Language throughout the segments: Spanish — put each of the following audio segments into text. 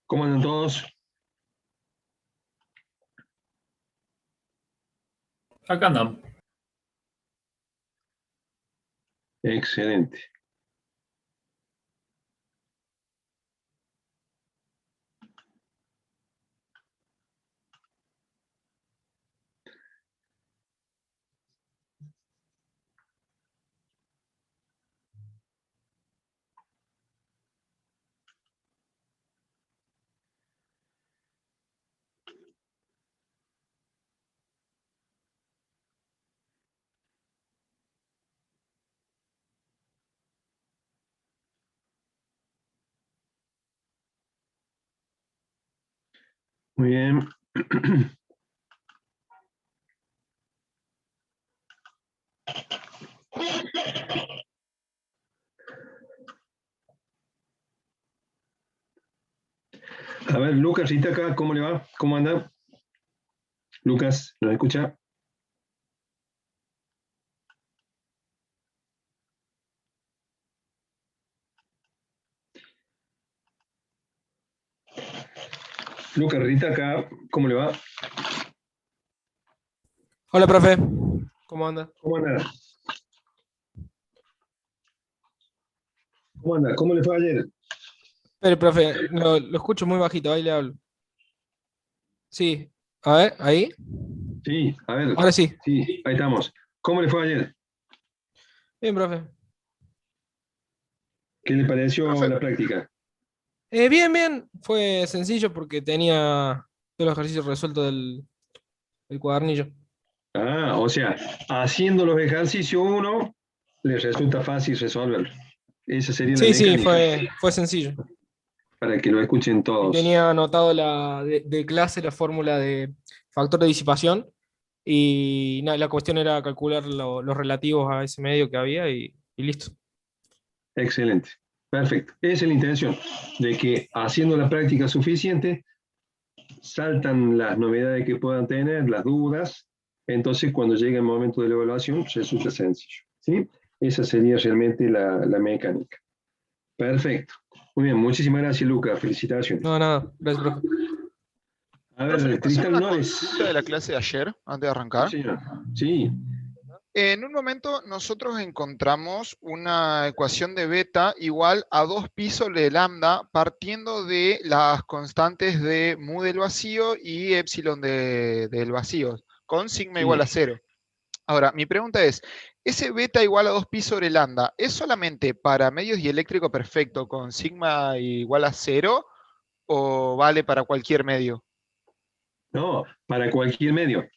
¿Cómo andan todos? Acá andamos. Excelente. Muy bien. A ver, Lucas, ¿está acá? ¿Cómo le va? ¿Cómo anda? Lucas, ¿nos escucha? Lucas, Rita, acá, ¿cómo le va? Hola, profe. ¿Cómo anda? ¿Cómo anda? ¿Cómo anda? ¿Cómo le fue ayer? Espere, profe, lo escucho muy bajito, ahí le hablo. Sí, a ver, ahí. Sí, a ver. Ahora sí. Sí, ahí estamos. ¿Cómo le fue ayer? Bien, profe. ¿Qué le pareció Profe, la práctica? Bien, bien. Fue sencillo porque tenía todos los ejercicios resueltos del cuadernillo. Ah, o sea, haciendo los ejercicios uno, le resulta fácil resolverlo. Esa sería la Sí, sí, mecánica, fue sencillo. para que lo escuchen Y todos. tenía anotado de clase la fórmula de factor de disipación. Y nada, la cuestión era calcular los relativos a ese medio que había y listo. Excelente. Perfecto. Esa es la intención, de que haciendo la práctica suficiente, saltan las novedades que puedan tener, las dudas, entonces cuando llegue el momento de la evaluación resulta sencillo. ¿Sí? Esa sería realmente la mecánica. Perfecto. Muy bien, muchísimas gracias, Luca. Felicitaciones. No, nada. Gracias, profe. A profe, ¿le ver, puedo hacer Tristan una Nores. consulta de la clase de ayer, antes de Sí, arrancar? señor. Sí, En un momento nosotros encontramos una ecuación de beta igual a 2 pisos de lambda partiendo de las constantes de mu del vacío y epsilon del vacío, con sigma sí. igual a 0. Ahora, mi pregunta es, ¿ese beta igual a 2 pi sobre lambda es solamente para medios dieléctricos perfecto con sigma igual a 0 o vale para cualquier medio? No, para cualquier medio.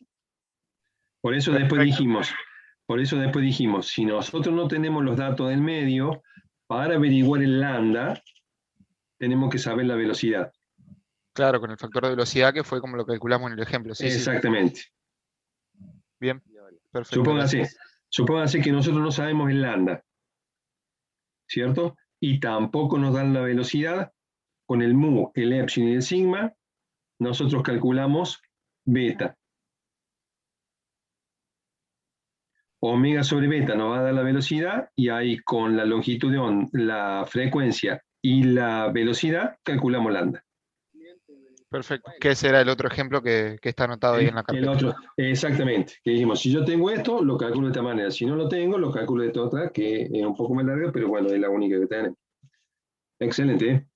Por eso después Perfecto. dijimos, por eso después dijimos, si nosotros no tenemos los datos del medio, para averiguar el lambda, tenemos que saber la velocidad. Claro, con el factor de velocidad que fue como lo calculamos en el ejemplo. Sí, sí. Exactamente. Bien. Perfecto, Supóngase, gracias. supóngase que nosotros no sabemos el lambda, ¿cierto? Y tampoco nos dan la velocidad. Con el mu, el epsilon y el sigma, nosotros calculamos beta. Omega sobre beta nos va a dar la velocidad y ahí con la longitud de onda, la frecuencia y la velocidad calculamos lambda. Perfecto. ¿Qué será el otro ejemplo que está anotado ahí en la El carpeta? otro, exactamente, que dijimos, si yo tengo esto, lo calculo de esta manera, si no lo tengo, lo calculo de esta otra, que es un poco más larga, pero bueno, es la única que tenemos. Excelente, ¿eh?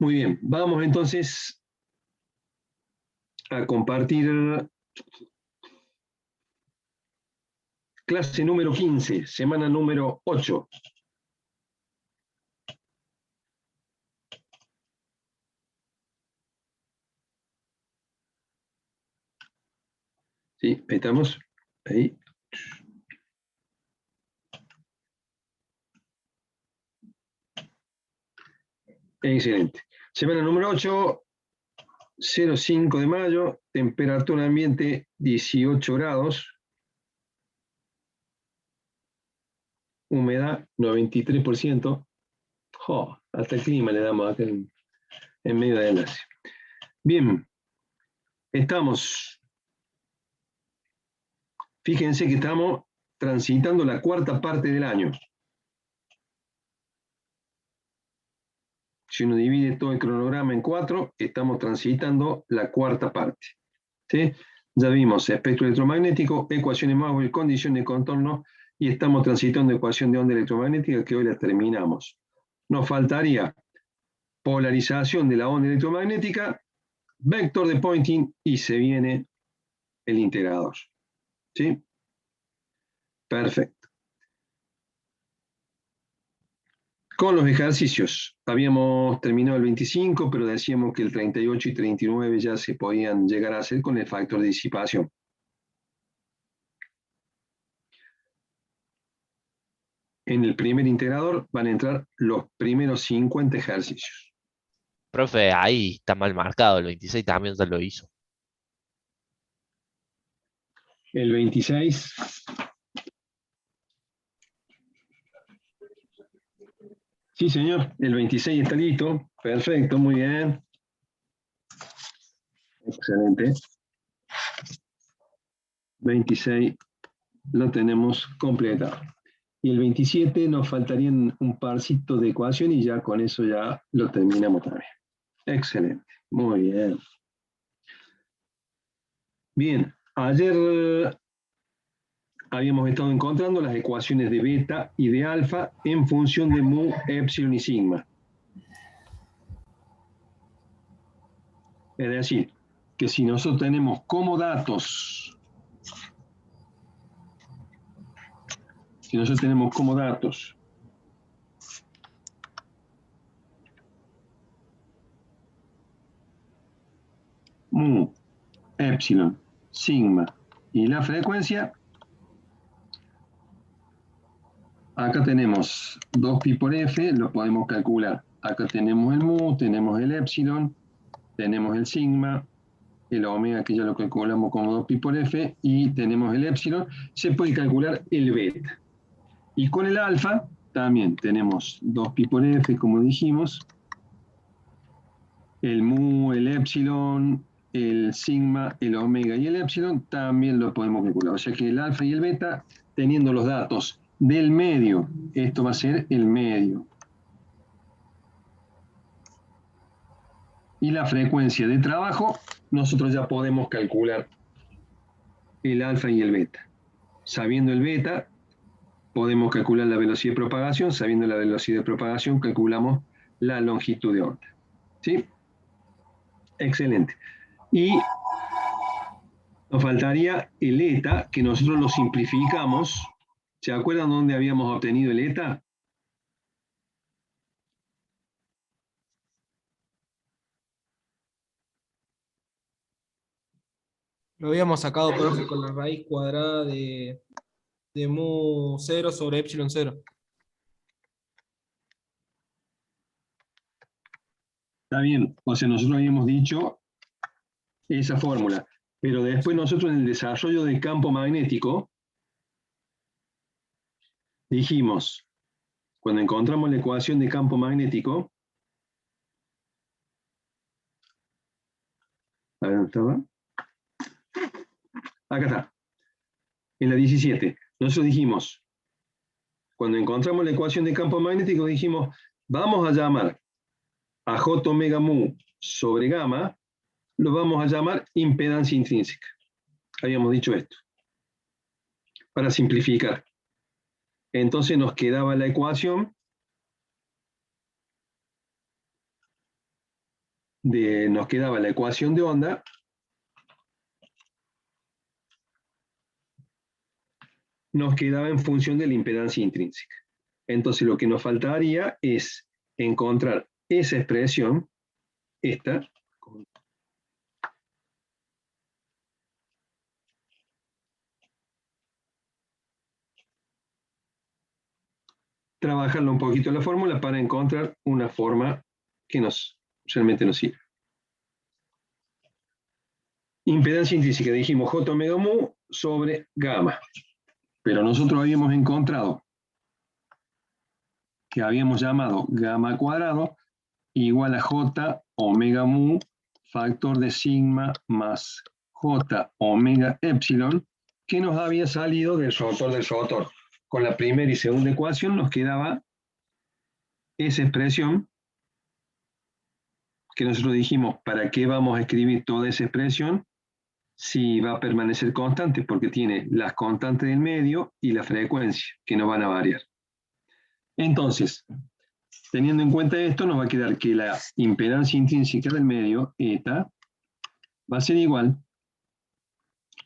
Muy bien, vamos entonces a compartir clase número 15, semana número 8. ¿Sí? Ahí estamos. Ahí. Excelente. Semana número 8, 05 de mayo, temperatura ambiente 18 grados, humedad 93%. Oh, hasta el clima le damos acá en medio de enlace. Bien, estamos, fíjense que estamos transitando la cuarta parte del año. Si uno divide todo el cronograma en 4, estamos transitando la cuarta parte. ¿Sí? Ya vimos espectro electromagnético, ecuaciones Maxwell, condición de contorno, y estamos transitando ecuación de onda electromagnética, que hoy la terminamos. Nos faltaría polarización de la onda electromagnética, vector de Poynting, y se viene el integrador. ¿Sí? Perfecto. Con los ejercicios, habíamos terminado el 25, pero decíamos que el 38 y 39 ya se podían llegar a hacer con el factor de disipación. En el primer integrador van a entrar los primeros 50 ejercicios. Profe, ahí está mal marcado, el 26 también ya lo hizo. El 26. Sí, señor, el 26 está listo. Perfecto, muy bien. Excelente. 26 lo tenemos completado. Y el 27 nos faltarían un parcito de ecuación y ya con eso ya lo terminamos también. Excelente, muy bien. Bien, ayer habíamos estado encontrando las ecuaciones de beta y de alfa en función de mu, epsilon y sigma. Es decir, que si nosotros tenemos como datos, mu, epsilon, sigma y la frecuencia, acá tenemos 2pi por f, lo podemos calcular. Acá tenemos el mu, tenemos el epsilon, tenemos el sigma, el omega que ya lo calculamos como 2pi por f, y tenemos el epsilon. Se puede calcular el beta. Y con el alfa también tenemos 2pi por f, como dijimos, el mu, el epsilon, el sigma, el omega y el epsilon también lo podemos calcular. O sea que el alfa y el beta, teniendo los datos del medio, esto va a ser el medio. Y la frecuencia de trabajo, nosotros ya podemos calcular el alfa y el beta. Sabiendo el beta, podemos calcular la velocidad de propagación. Sabiendo la velocidad de propagación, calculamos la longitud de onda. ¿Sí? Excelente. Y nos faltaría el eta, que nosotros lo simplificamos. ¿Se acuerdan dónde habíamos obtenido el eta? Lo habíamos sacado, profe, con la raíz cuadrada de mu 0 sobre epsilon 0. Está bien, o sea, nosotros habíamos dicho esa fórmula, pero después nosotros en el desarrollo del campo magnético dijimos, cuando encontramos la ecuación de campo magnético, a ver, ¿dónde estaba? Acá está, en la 17. Nosotros dijimos, cuando encontramos la ecuación de campo magnético, dijimos, vamos a llamar a J omega mu sobre gamma, lo vamos a llamar impedancia intrínseca. Habíamos dicho esto, para simplificar. Entonces nos quedaba la ecuación de onda, nos quedaba en función de la impedancia intrínseca. Entonces lo que nos faltaría es encontrar esa expresión, esta, trabajarlo un poquito la fórmula para encontrar una forma que realmente nos sirva. Impedancia intrínseca, dijimos J omega mu sobre gamma. Pero nosotros habíamos encontrado que habíamos llamado gamma cuadrado igual a J omega mu factor de sigma más J omega epsilon, que nos había salido del rotor. Con la primera y segunda ecuación nos quedaba esa expresión que nosotros dijimos, ¿para qué vamos a escribir toda esa expresión? Si va a permanecer constante, porque tiene las constantes del medio y la frecuencia, que no van a variar. Entonces, teniendo en cuenta esto, nos va a quedar que la impedancia intrínseca del medio, eta, va a ser igual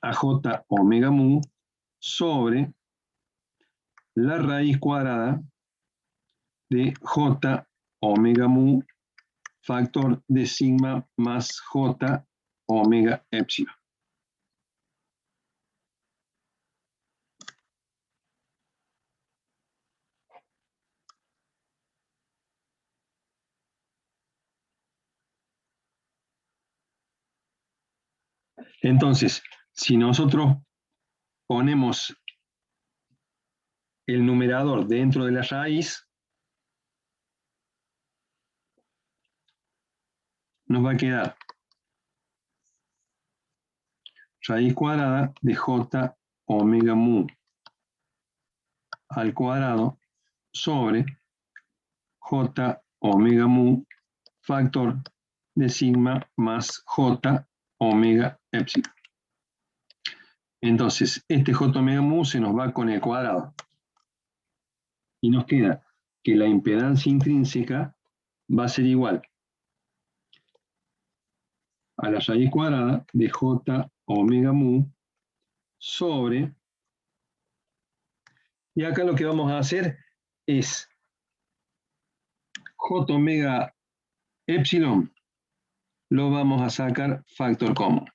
a J omega mu sobre la raíz cuadrada de J omega mu factor de sigma más J omega epsilon. Entonces, si nosotros ponemos el numerador dentro de la raíz, nos va a quedar raíz cuadrada de J omega mu al cuadrado sobre J omega mu factor de sigma más J omega epsilon. Entonces, este J omega mu se nos va con el cuadrado. Y nos queda que la impedancia intrínseca va a ser igual a la raíz cuadrada de J omega mu sobre, y acá lo que vamos a hacer es J omega epsilon lo vamos a sacar factor común.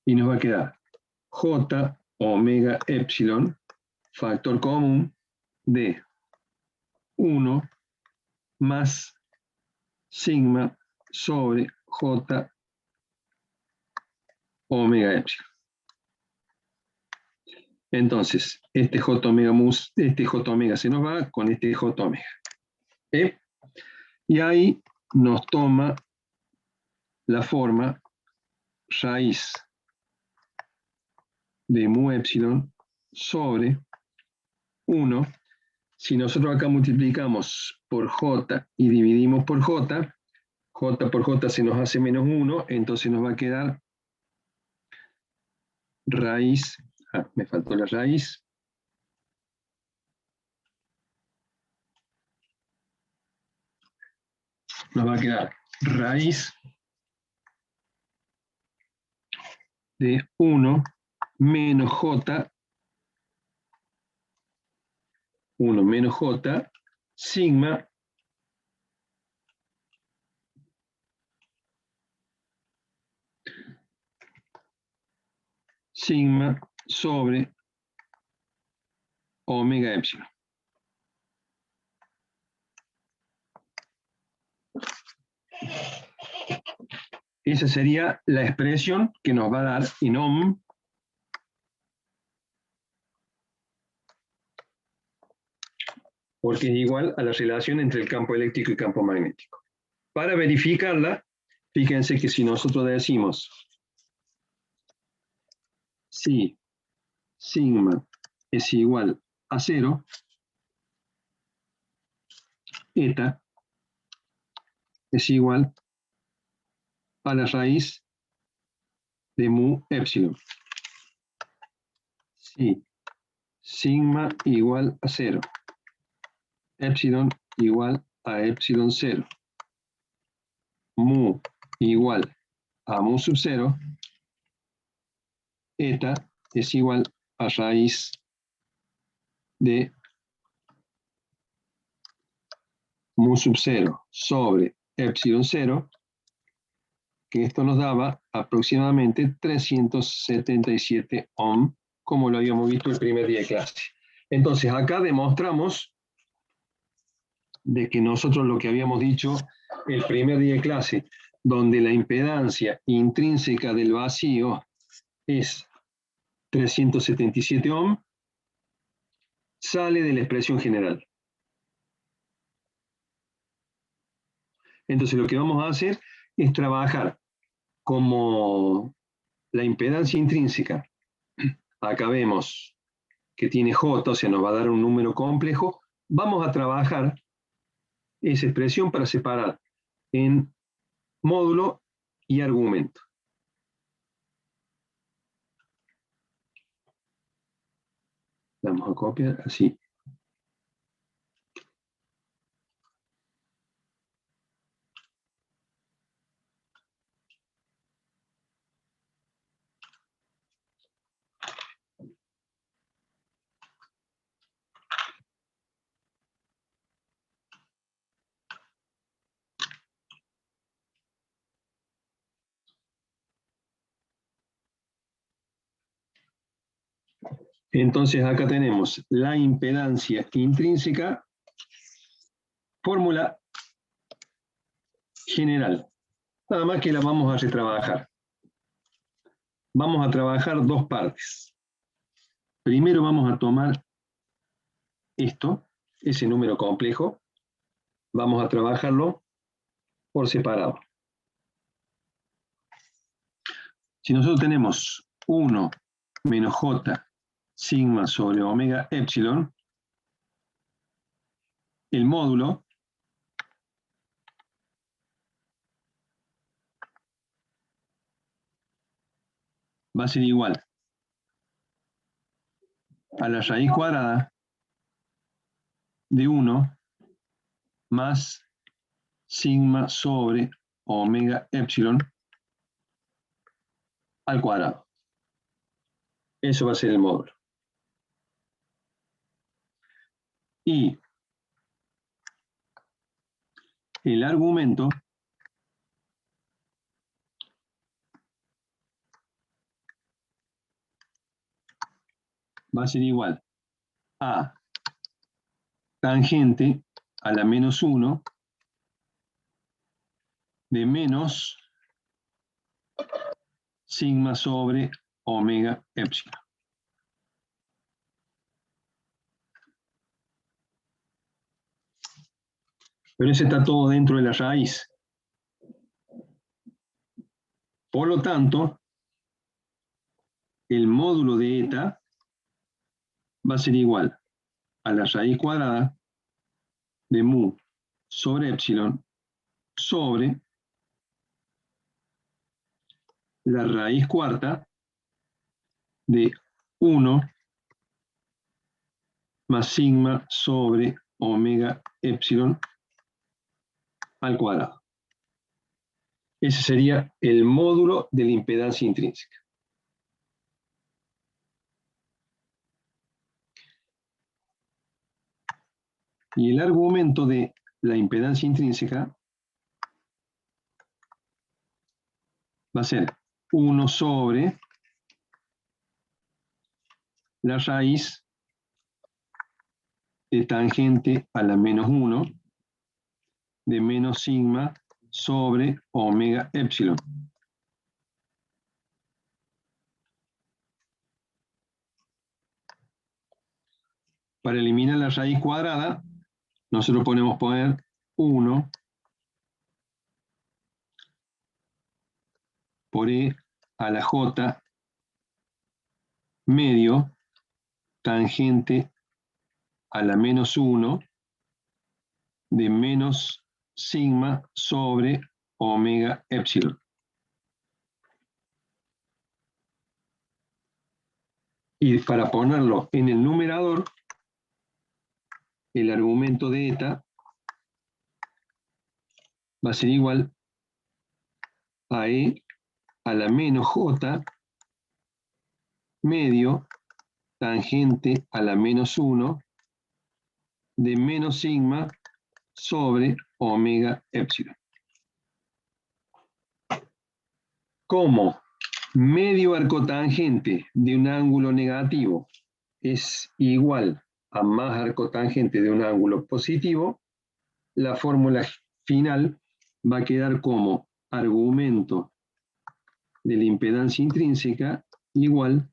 Y nos va a quedar J omega epsilon factor común de 1 más sigma sobre J omega epsilon. Entonces, este J omega se nos va con este J omega. Y ahí nos toma la forma raíz de mu epsilon sobre 1. Si nosotros acá multiplicamos por J y dividimos por J, J por J se nos hace menos 1, entonces nos va a quedar raíz, me faltó la raíz, nos va a quedar raíz de 1 menos J, 1 menos J, sigma sobre omega epsilon. Esa sería la expresión que nos va a dar en ohm porque es igual a la relación entre el campo eléctrico y campo magnético. Para verificarla, fíjense que si nosotros decimos si sigma es igual a 0, eta es igual a la raíz de mu epsilon. Si sigma igual a 0, epsilon igual a epsilon 0, mu igual a mu sub 0, eta es igual a raíz de mu sub 0 sobre epsilon 0, que esto nos daba aproximadamente 377 ohm, como lo habíamos visto el primer día de clase. Entonces, acá demostramos de que nosotros lo que habíamos dicho el primer día de clase, donde la impedancia intrínseca del vacío es 377 ohm, sale de la expresión general. Entonces lo que vamos a hacer es trabajar como la impedancia intrínseca. Acá vemos que tiene J, o sea, nos va a dar un número complejo. Vamos a trabajar esa expresión para separar en módulo y argumento. Vamos a copiar así. Entonces acá tenemos la impedancia intrínseca, fórmula general. Nada más que la vamos a retrabajar. Vamos a trabajar dos partes. Primero vamos a tomar esto, ese número complejo. Vamos a trabajarlo por separado. Si nosotros tenemos 1 menos j sigma sobre omega epsilon, el módulo va a ser igual a la raíz cuadrada de 1 más sigma sobre omega epsilon al cuadrado. Eso va a ser el módulo. Y el argumento va a ser igual a tangente a la menos 1 de menos sigma sobre omega epsilon. Pero ese está todo dentro de la raíz. Por lo tanto, el módulo de eta va a ser igual a la raíz cuadrada de mu sobre epsilon sobre la raíz cuarta de 1 más sigma sobre omega epsilon al cuadrado. Ese sería el módulo de la impedancia intrínseca. Y el argumento de la impedancia intrínseca va a ser 1 sobre la raíz de tangente a la menos 1 de menos sigma sobre omega epsilon. Para eliminar la raíz cuadrada, nosotros podemos poner 1 por e a la j medio tangente a la menos 1 de menos sigma sobre omega epsilon. Y para ponerlo en el numerador, el argumento de eta va a ser igual a e a la menos j medio tangente a la menos 1 de menos sigma sobre omega epsilon. Como medio arcotangente de un ángulo negativo es igual a más arcotangente de un ángulo positivo, la fórmula final va a quedar como argumento de la impedancia intrínseca igual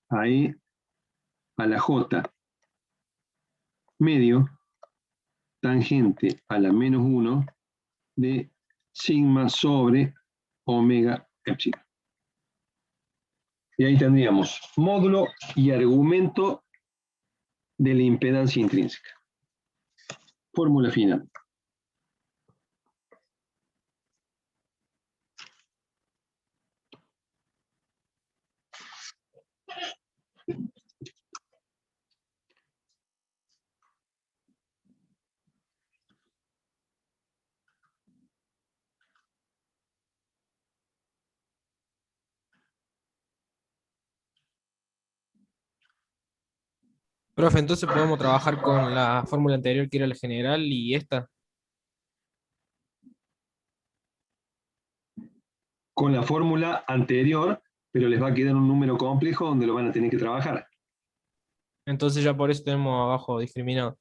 a e a la j medio tangente a la menos 1 de sigma sobre omega epsilon. Y ahí tendríamos módulo y argumento de la impedancia intrínseca. Fórmula final. Profe, entonces podemos trabajar con la fórmula anterior que era la general y esta. Con la fórmula anterior, pero les va a quedar un número complejo donde lo van a tener que trabajar. Entonces ya por eso tenemos abajo discriminado.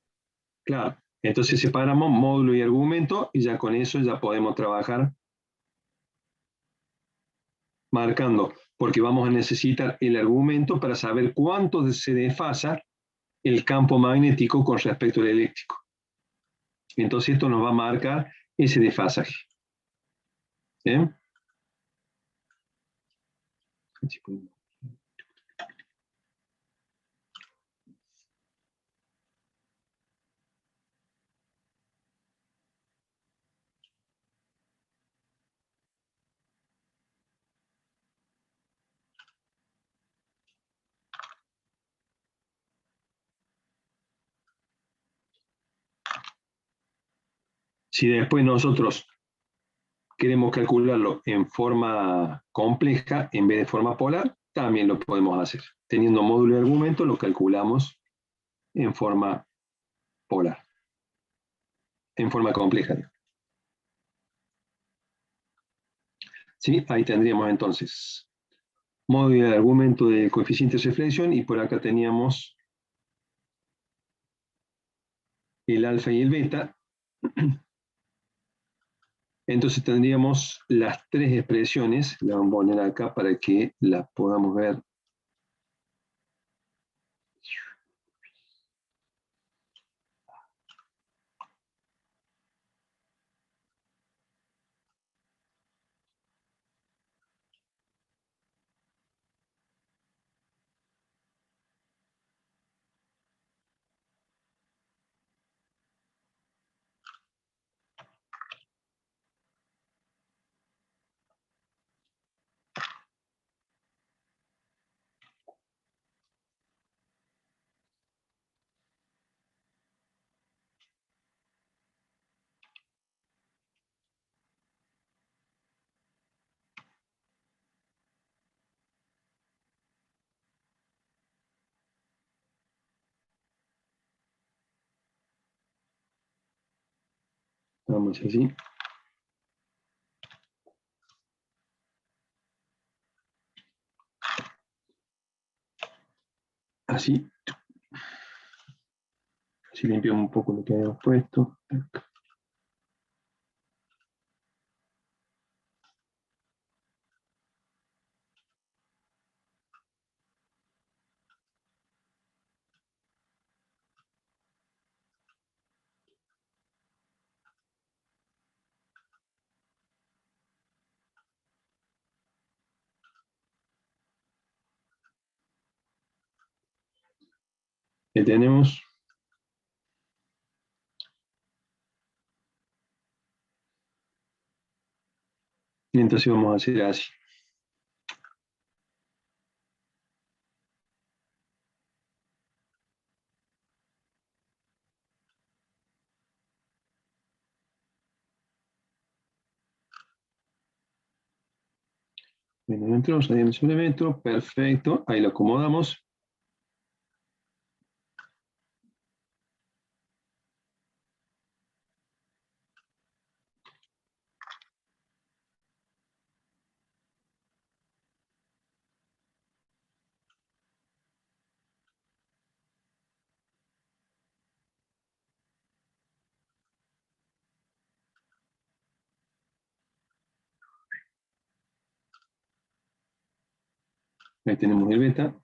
Claro. Entonces separamos módulo y argumento y ya con eso ya podemos trabajar marcando, porque vamos a necesitar el argumento para saber cuánto se desfasa el campo magnético con respecto al eléctrico. Entonces esto nos va a marcar ese desfasaje. ¿Bien? Si después nosotros queremos calcularlo en forma compleja en vez de forma polar, también lo podemos hacer. Teniendo módulo y argumento, lo calculamos en forma polar, en forma compleja. ¿Sí? Ahí tendríamos entonces módulo y argumento de coeficientes de flexión y por acá teníamos el alfa y el beta. Entonces tendríamos las tres expresiones, las vamos a poner acá para que las podamos ver. Vamos así. Así. Así limpiamos un poco lo que habíamos puesto. Que tenemos. Y entonces vamos a hacer así. Menos metro, salimos sobre metro, perfecto. Ahí lo acomodamos. Ahí tenemos el beta.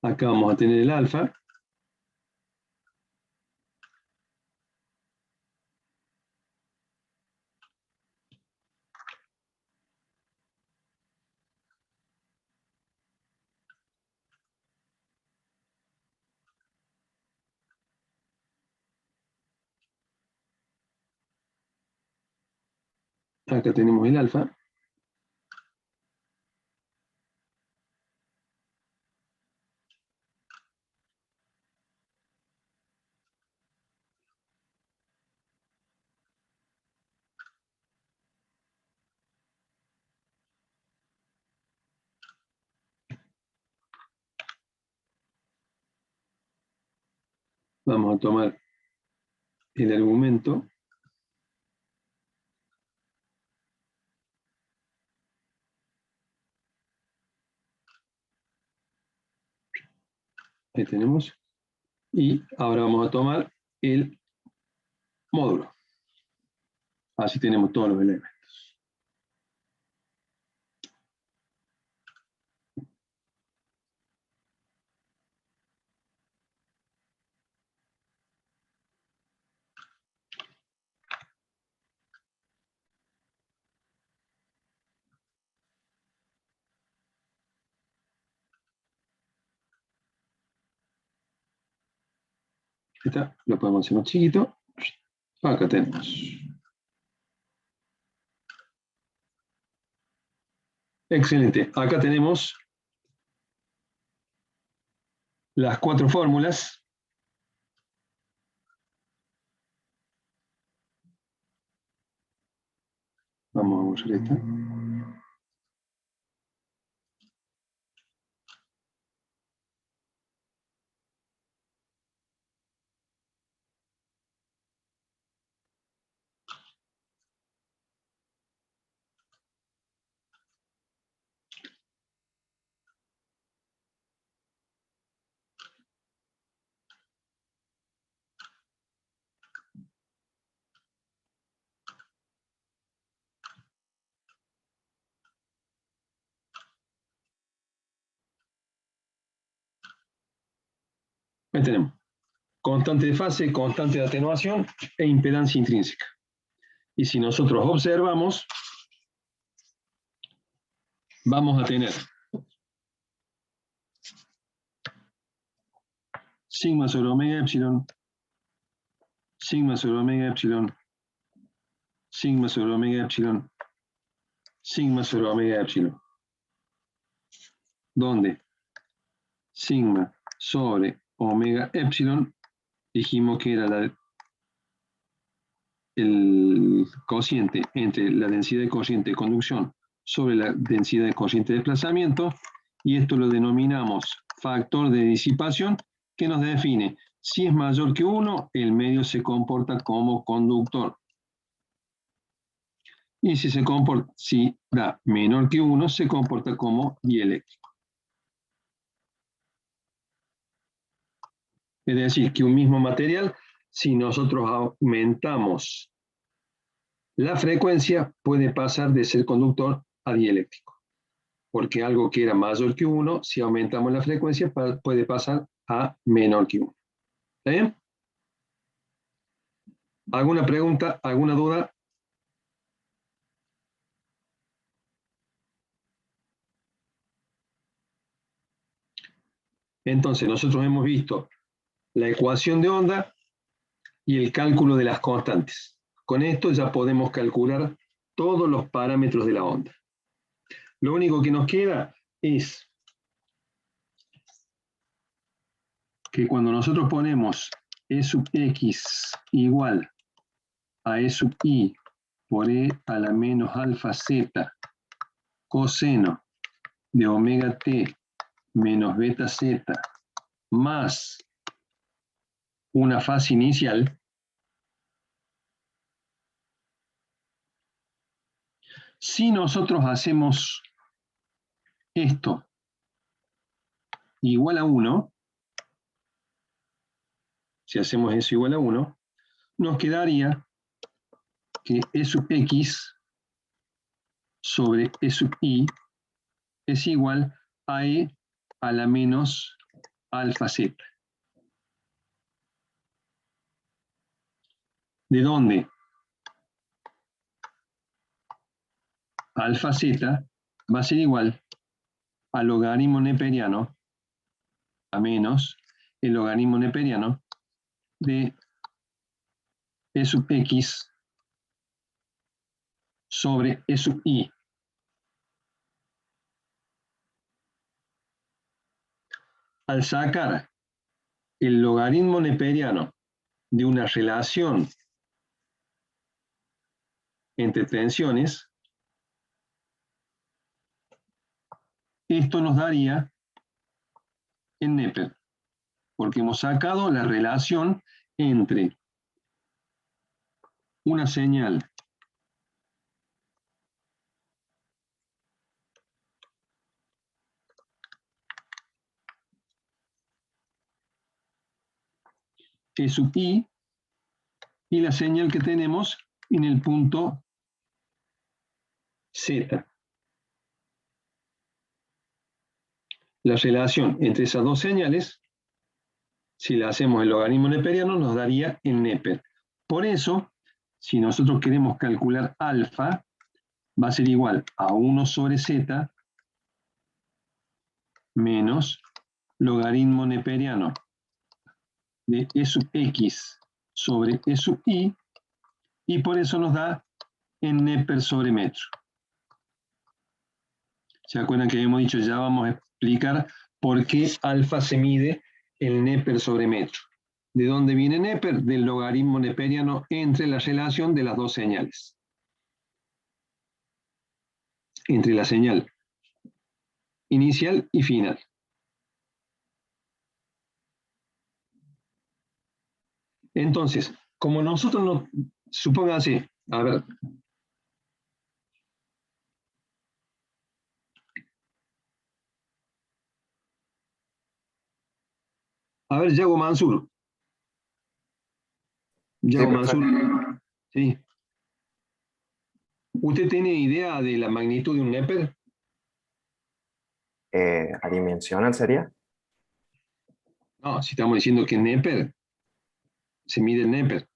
Acá vamos a tener el alfa. Acá tenemos el alfa. Vamos a tomar el argumento. Ahí tenemos. Y ahora vamos a tomar el módulo. Así tenemos todos los elementos. Ahí está, lo podemos hacer más chiquito. Acá tenemos. Excelente. Acá tenemos las 4 fórmulas. Vamos a borrar esta. Ahí tenemos. Constante de fase, constante de atenuación e impedancia intrínseca. Y si nosotros observamos, vamos a tener sigma sobre omega epsilon, sigma sobre omega epsilon, sigma sobre omega epsilon, sigma sobre omega epsilon. Donde sigma sobre omega epsilon dijimos que era el cociente entre la densidad de cociente de conducción sobre la densidad de cociente de desplazamiento, y esto lo denominamos factor de disipación, que nos define si es mayor que 1, el medio se comporta como conductor. Y si da menor que 1, se comporta como dieléctrico. Es decir, que un mismo material, si nosotros aumentamos la frecuencia, puede pasar de ser conductor a dieléctrico. Porque algo que era mayor que 1, si aumentamos la frecuencia, puede pasar a menor que 1. ¿Está bien? ¿Alguna pregunta? ¿Alguna duda? Entonces, nosotros hemos visto la ecuación de onda y el cálculo de las constantes. Con esto ya podemos calcular todos los parámetros de la onda. Lo único que nos queda es que cuando nosotros ponemos E sub x igual a E sub i por E a la menos alfa z coseno de omega t menos beta z más una fase inicial, si nosotros hacemos esto igual a 1, si hacemos eso igual a 1, nos quedaría que E sub x sobre E sub i es igual a E a la menos alfa z. ¿De dónde? Alfa z va a ser igual al logaritmo neperiano, a menos el logaritmo neperiano de E sub x sobre E sub I. Al sacar el logaritmo neperiano de una relación entre tensiones, esto nos daría el Neper, porque hemos sacado la relación entre una señal E sub I y la señal que tenemos en el punto Z. La relación entre esas dos señales, si la hacemos el logaritmo neperiano, nos daría el Neper. Por eso, si nosotros queremos calcular alfa, va a ser igual a 1 sobre Z menos logaritmo neperiano de E sub X sobre E sub I, y por eso nos da en Neper sobre metro. ¿Se acuerdan que habíamos dicho? Ya vamos a explicar por qué alfa se mide el Neper sobre metro. ¿De dónde viene Neper? Del logaritmo neperiano entre la relación de las dos señales. Entre la señal inicial y final. Entonces, como nosotros no, supónganse, a ver, Yago Mansur. Yago Mansur, sí. ¿Usted tiene idea de la magnitud de un Neper? ¿Adimensional sería? No, si estamos diciendo que Neper, se mide el Neper.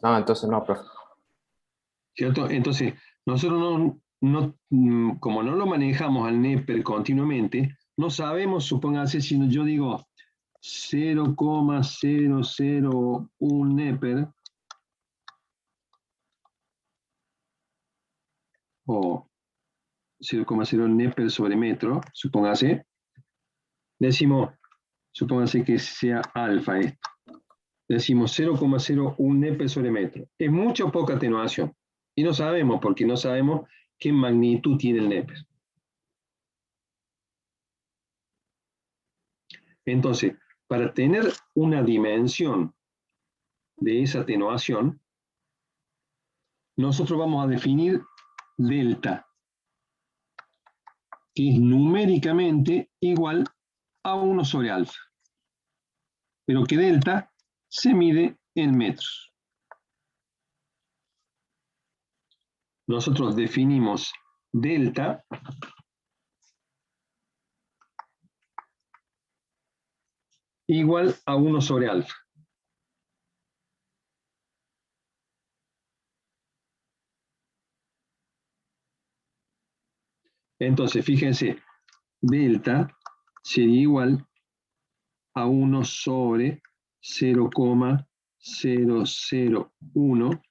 No, entonces no, profe. ¿Cierto? Entonces, nosotros como no lo manejamos al Neper continuamente, no sabemos, supóngase, si yo digo 0,001 Neper, o 0,0 Neper sobre metro, supóngase, decimos, supóngase que sea alfa esto. Decimos 0,01 Neper sobre metro. Es mucha o poca atenuación. Y no sabemos, porque no sabemos qué magnitud tiene el Neper. Entonces, para tener una dimensión de esa atenuación, nosotros vamos a definir delta, que es numéricamente igual a 1 sobre alfa. Pero que delta se mide en metros. Nosotros definimos delta igual a 1 sobre alfa. Entonces, fíjense, delta sería igual a 1 sobre 0,001.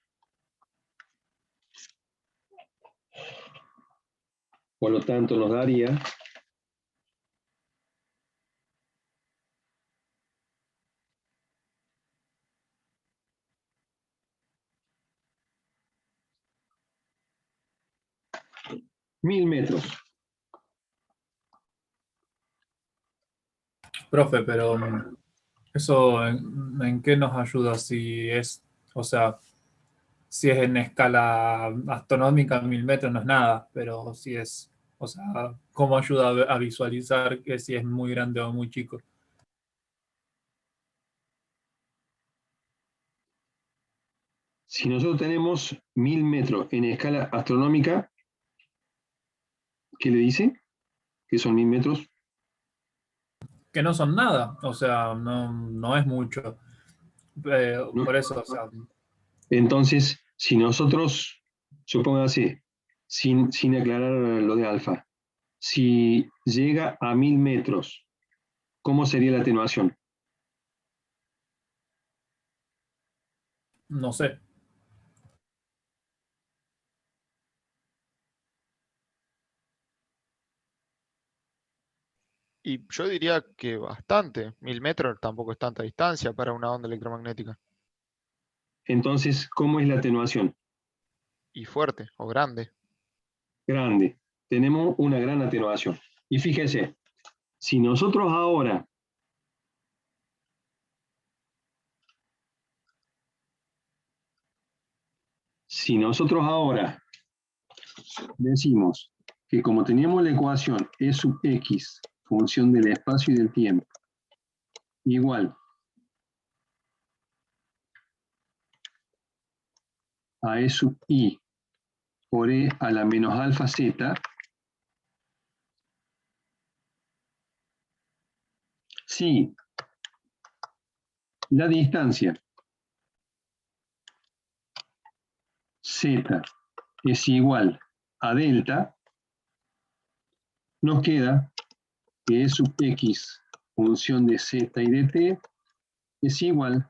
Por lo tanto, nos daría $1000. Profe, pero ¿eso en qué nos ayuda? Si es, o sea, si es en escala astronómica, 1000 metros no es nada, pero si es, o sea, ¿cómo ayuda a visualizar que si es muy grande o muy chico? Si nosotros tenemos 1000 metros en escala astronómica, ¿qué le dice? ¿Qué son 1000 metros? Que no son nada, o sea, no es mucho. ¿No? Por eso, o sea, Entonces, si nosotros, supóngase, sin aclarar lo de alfa, si llega a 1000 metros, ¿cómo sería la atenuación? No sé. Y yo diría que bastante. 1000 metros tampoco es tanta distancia para una onda electromagnética. Entonces, ¿cómo es la atenuación? Y fuerte o grande. Grande. Tenemos una gran atenuación. Y fíjense, si nosotros ahora decimos que como teníamos la ecuación E sub x, función del espacio y del tiempo, igual a E sub i por E a la menos alfa z, si la distancia z es igual a delta, nos queda que E sub x, función de z y de t, es igual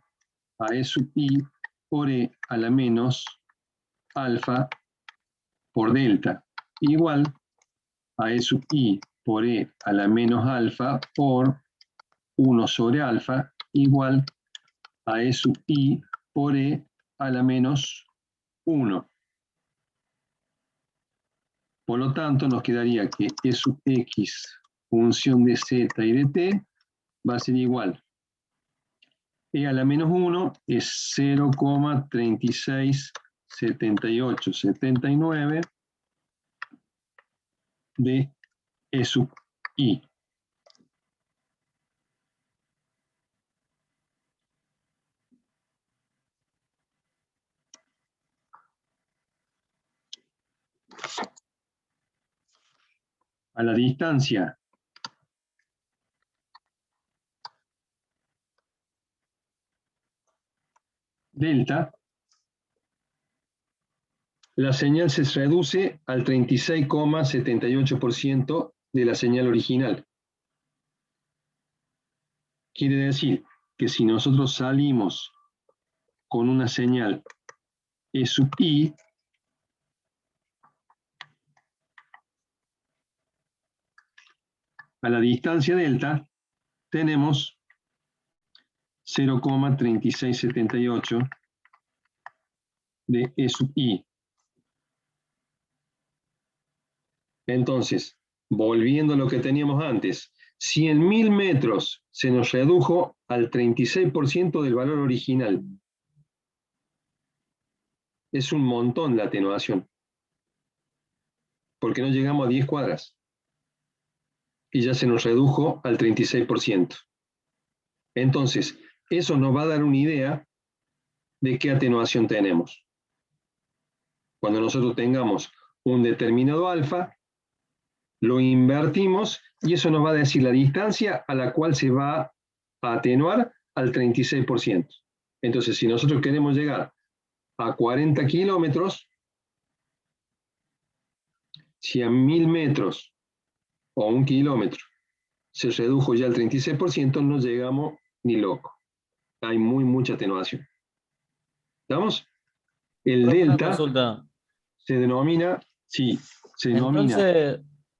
a E sub i por E a la menos alfa por delta, igual a E sub i por E a la menos alfa por 1 sobre alfa, igual a E sub i por E a la menos 1. Por lo tanto, nos quedaría que E sub x, función de z y de t, va a ser igual. E a la menos 1 es 0,367879 de E sub i. A la distancia delta, la señal se reduce al 36,78% de la señal original. Quiere decir que si nosotros salimos con una señal E sub i, a la distancia delta tenemos 0,3678 de E sub i. Entonces, volviendo a lo que teníamos antes, si en 1000 metros se nos redujo al 36% del valor original, es un montón la atenuación, porque no llegamos a 10 cuadras y ya se nos redujo al 36%. Entonces, eso nos va a dar una idea de qué atenuación tenemos. Cuando nosotros tengamos un determinado alfa, lo invertimos y eso nos va a decir la distancia a la cual se va a atenuar al 36%. Entonces, si nosotros queremos llegar a 40 kilómetros, si a 1000 metros o 1 kilómetro se redujo ya al 36%, no llegamos ni loco. Hay mucha atenuación. ¿Estamos? El Profe, una delta consulta. se denomina, sí, se denomina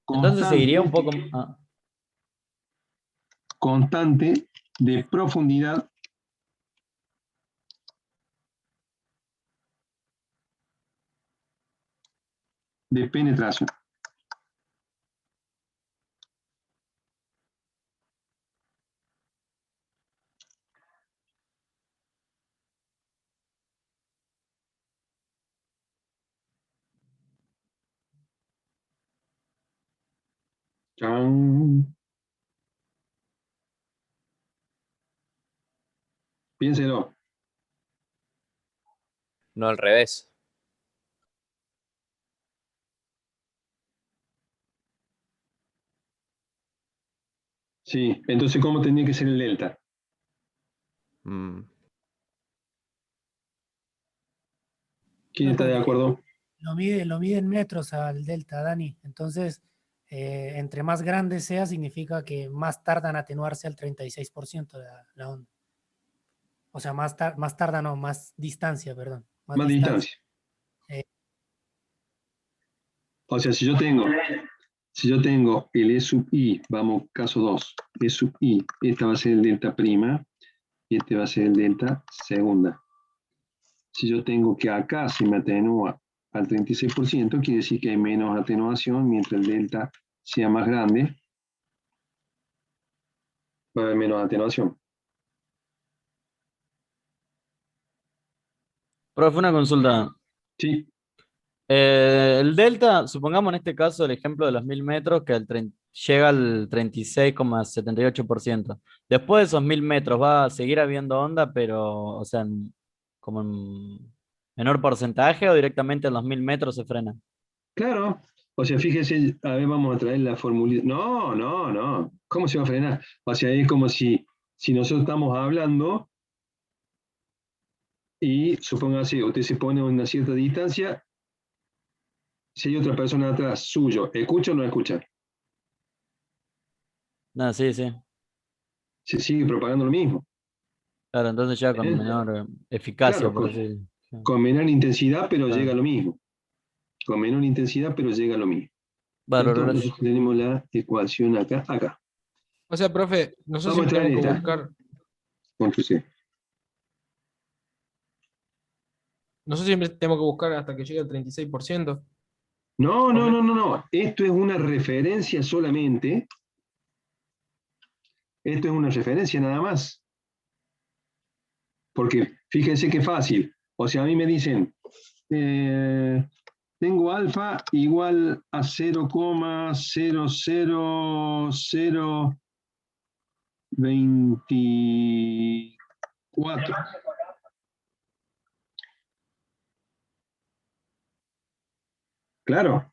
Entonces seguiría un poco. Constante de profundidad de penetración. Chan. Piénselo. No al revés. Sí, entonces, ¿cómo tendría que ser el delta? Mm, ¿Quién está de acuerdo? Lo mide en metros al delta, Dani. Entonces, entre más grande sea, significa que más tardan en atenuarse al 36% la onda. O sea, más tarda, no, más distancia, perdón. Más distancia. O sea, si yo tengo el E sub I, vamos, caso 2, E sub I, esta va a ser el delta prima, y este va a ser el delta segunda. Si yo tengo que acá se me atenúa al 36%, quiere decir que hay menos atenuación, mientras el delta sea más grande, va a haber menos atenuación. Profe, una consulta. Sí, El delta, supongamos en este caso el ejemplo de los 1000 metros, que llega al 36,78%. Después de esos 1000 metros va a seguir habiendo onda, pero, o sea, como en menor porcentaje o directamente en los 1000 metros se frena. claro. O sea, fíjese, a ver, vamos a traer la formulita. No, no, no. ¿Cómo se va a frenar? O sea, es como si nosotros estamos hablando y supóngase, usted se pone a una cierta distancia, si hay otra persona atrás suyo, ¿escucha o no escucha? No, sí, sí. Se sigue propagando lo mismo. Claro, entonces llega con ¿Eh? menor eficacia, Claro, por decir. con menor intensidad, pero Claro. llega a lo mismo. Con menor intensidad, pero llega a lo mismo. Bárbaro, Entonces gracias. tenemos la ecuación acá. O sea, profe, nosotros Vamos a siempre traer tenemos que esta. buscar, Control C. hasta que llegue al 36%. No, O no, me- no, no, no. Esto es una referencia solamente. Esto es una referencia nada más. Porque fíjense qué fácil. O sea, a mí me dicen, tengo alfa igual a 0,00024. Claro,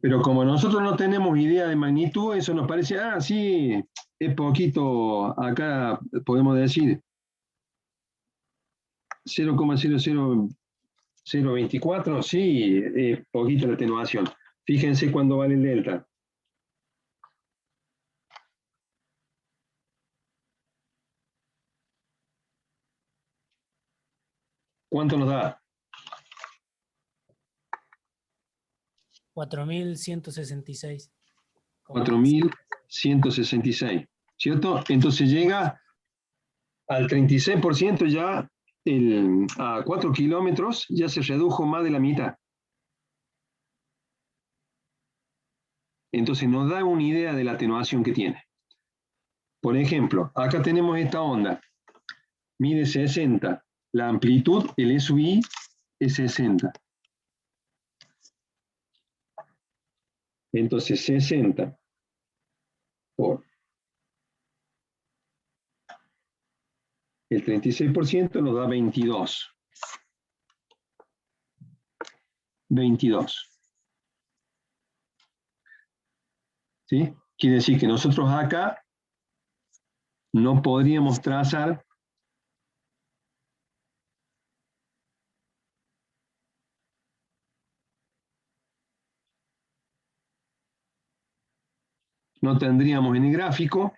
pero como nosotros no tenemos idea de magnitud, eso nos parece, sí, es poquito, acá podemos decir 0,00024, sí, es poquito la atenuación. Fíjense cuándo vale el delta. ¿Cuánto nos da? 4.166. 4.166, ¿cierto? Entonces llega al 36% ya, a 4 kilómetros, ya se redujo más de la mitad. Entonces nos da una idea de la atenuación que tiene. Por ejemplo, acá tenemos esta onda, mide 60, la amplitud, el E sub I, es 60. Entonces 60 por el 36% nos da 22. 22. ¿Sí? Quiere decir que nosotros acá no podríamos trazar no tendríamos en el gráfico,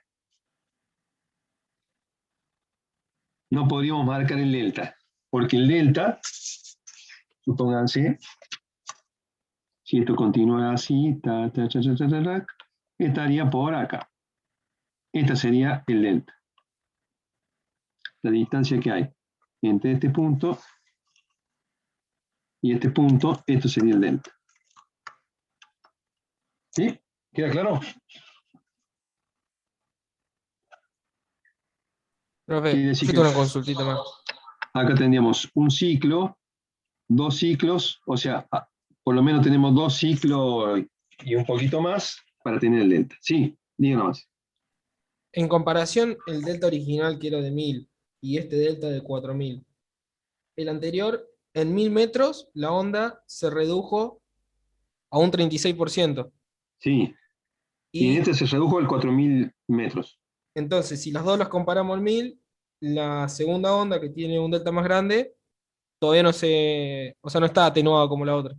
no podríamos marcar el delta, porque el delta, supónganse, si esto continúa así, estaría por acá. Esta sería el delta. La distancia que hay entre este punto y este punto, esto sería el delta. ¿Sí? ¿Queda claro? Profe, Quiere decir yo que tengo una consultita más. acá tendríamos un ciclo, 2 ciclos, o sea, por lo menos tenemos 2 ciclos y un poquito más para tener el delta. Sí, díganos más. En comparación, el delta original que era de 1000 y este delta de 4000. El anterior, en 1000 metros, la onda se redujo a un 36%. Sí, y en Y este se redujo al 4.000 metros. entonces, si las dos las comparamos al 1000, la segunda onda, que tiene un delta más grande, todavía o sea, no está atenuada como la otra.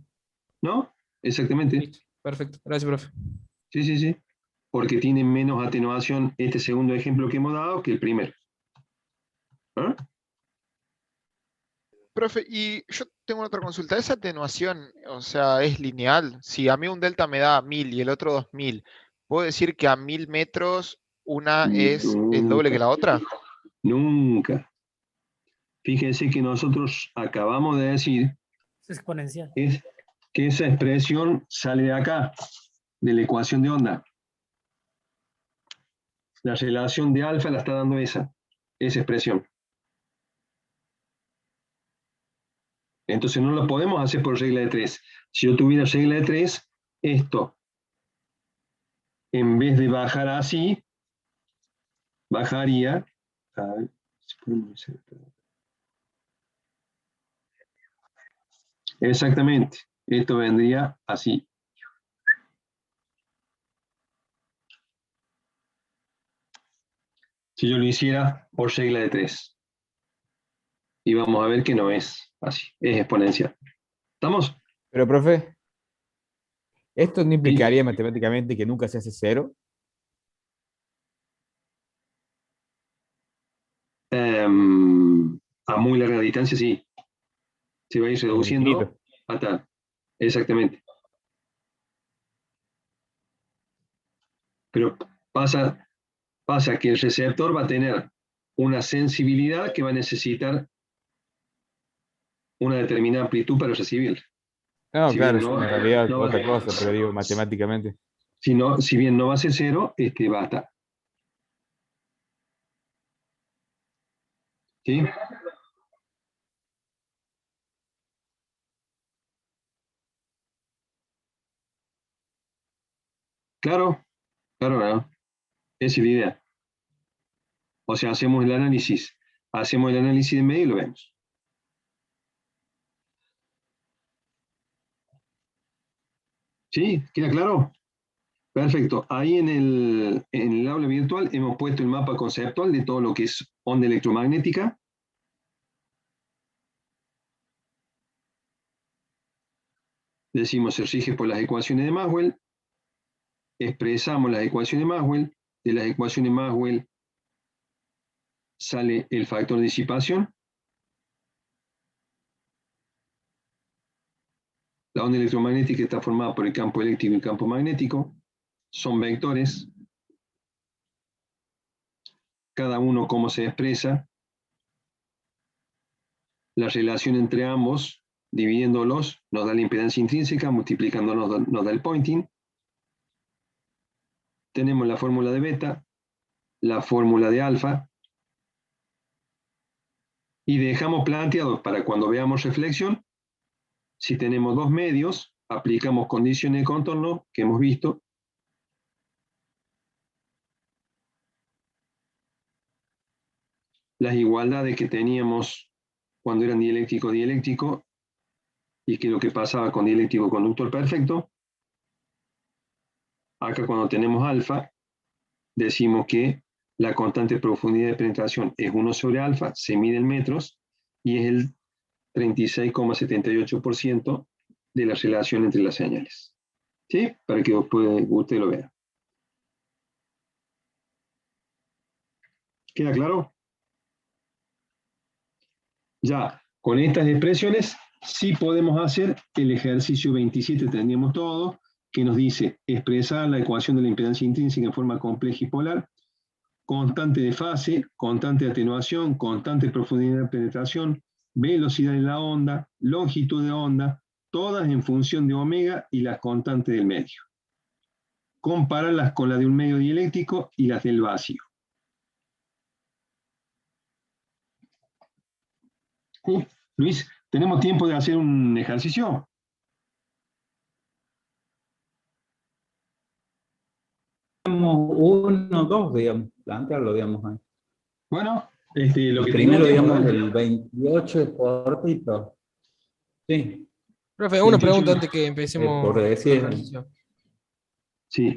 ¿No? Exactamente. Listo, perfecto. Gracias, profe. Sí, sí, sí. Porque tiene menos atenuación este segundo ejemplo que hemos dado que el primero. ¿Ah? Profe, y yo tengo otra consulta. ¿Esa atenuación, o sea, es lineal? Si a mí un delta me da 1000 y el otro 2000, ¿puedo decir que a 1000 metros una es el doble que Nunca, la otra? nunca. Fíjense que nosotros acabamos de decir Es exponencial. que esa expresión sale de acá, de la ecuación de onda. La relación de alfa la está dando esa expresión. Entonces no lo podemos hacer por regla de 3. Si yo tuviera regla de 3, esto, en vez de bajar así, bajaría. A ver, si podemos hacer esto. Exactamente. Esto vendría así. Si yo lo hiciera por regla de 3. Y vamos a ver que no es así, es exponencial. ¿Estamos? Pero, profe, ¿esto no Sí. implicaría matemáticamente que nunca se hace cero? A muy larga distancia, sí. Se va a ir En el reduciendo infinito. hasta. Exactamente. Pero pasa que el receptor va a tener una sensibilidad que va a necesitar una determinada amplitud para recibir. No, Si claro, bien es no, en realidad no va, otra cosa, pero digo matemáticamente. si bien no va a ser cero, va a estar. ¿Sí? Claro, claro, ¿no? Esa es la idea. O sea, hacemos el análisis de medio y lo vemos. ¿Sí? ¿Queda claro? Perfecto. Ahí en el aula virtual hemos puesto el mapa conceptual de todo lo que es onda electromagnética. Decimos se rige por las ecuaciones de Maxwell. Expresamos las ecuaciones de Maxwell. De las ecuaciones de Maxwell sale el factor de disipación. La onda electromagnética está formada por el campo eléctrico y el campo magnético. Son vectores. Cada uno cómo se expresa. La relación entre ambos, dividiéndolos, nos da la impedancia intrínseca, multiplicándonos nos da el pointing. Tenemos la fórmula de beta, la fórmula de alfa, y dejamos planteado para cuando veamos reflexión, si tenemos dos medios, aplicamos condiciones de contorno que hemos visto. Las igualdades que teníamos cuando eran dieléctrico-dieléctrico y que lo que pasaba con dieléctrico-conductor perfecto. Acá cuando tenemos alfa, decimos que la constante de profundidad de penetración es 1 sobre alfa, se mide en metros, y es el 36,78% de la relación entre las señales. ¿Sí? Para que usted lo vea. ¿Queda claro? Ya, con estas expresiones sí podemos hacer el ejercicio 27, tendríamos todo, que nos dice expresar la ecuación de la impedancia intrínseca en forma compleja y polar, constante de fase, constante de atenuación, constante de profundidad de penetración, velocidad de la onda, longitud de onda, todas en función de omega y las constantes del medio. Compararlas con las de un medio dieléctrico y las del vacío. ¿Sí? Luis, ¿tenemos tiempo de hacer un ejercicio? Uno, dos, digamos, plantearlo, digamos. Ahí. Bueno, lo que Primero, tengamos tiempo, digamos, dale. el 28 es cortito. Sí, Profe, una 28. pregunta antes que empecemos por el decir. ejercicio. Sí,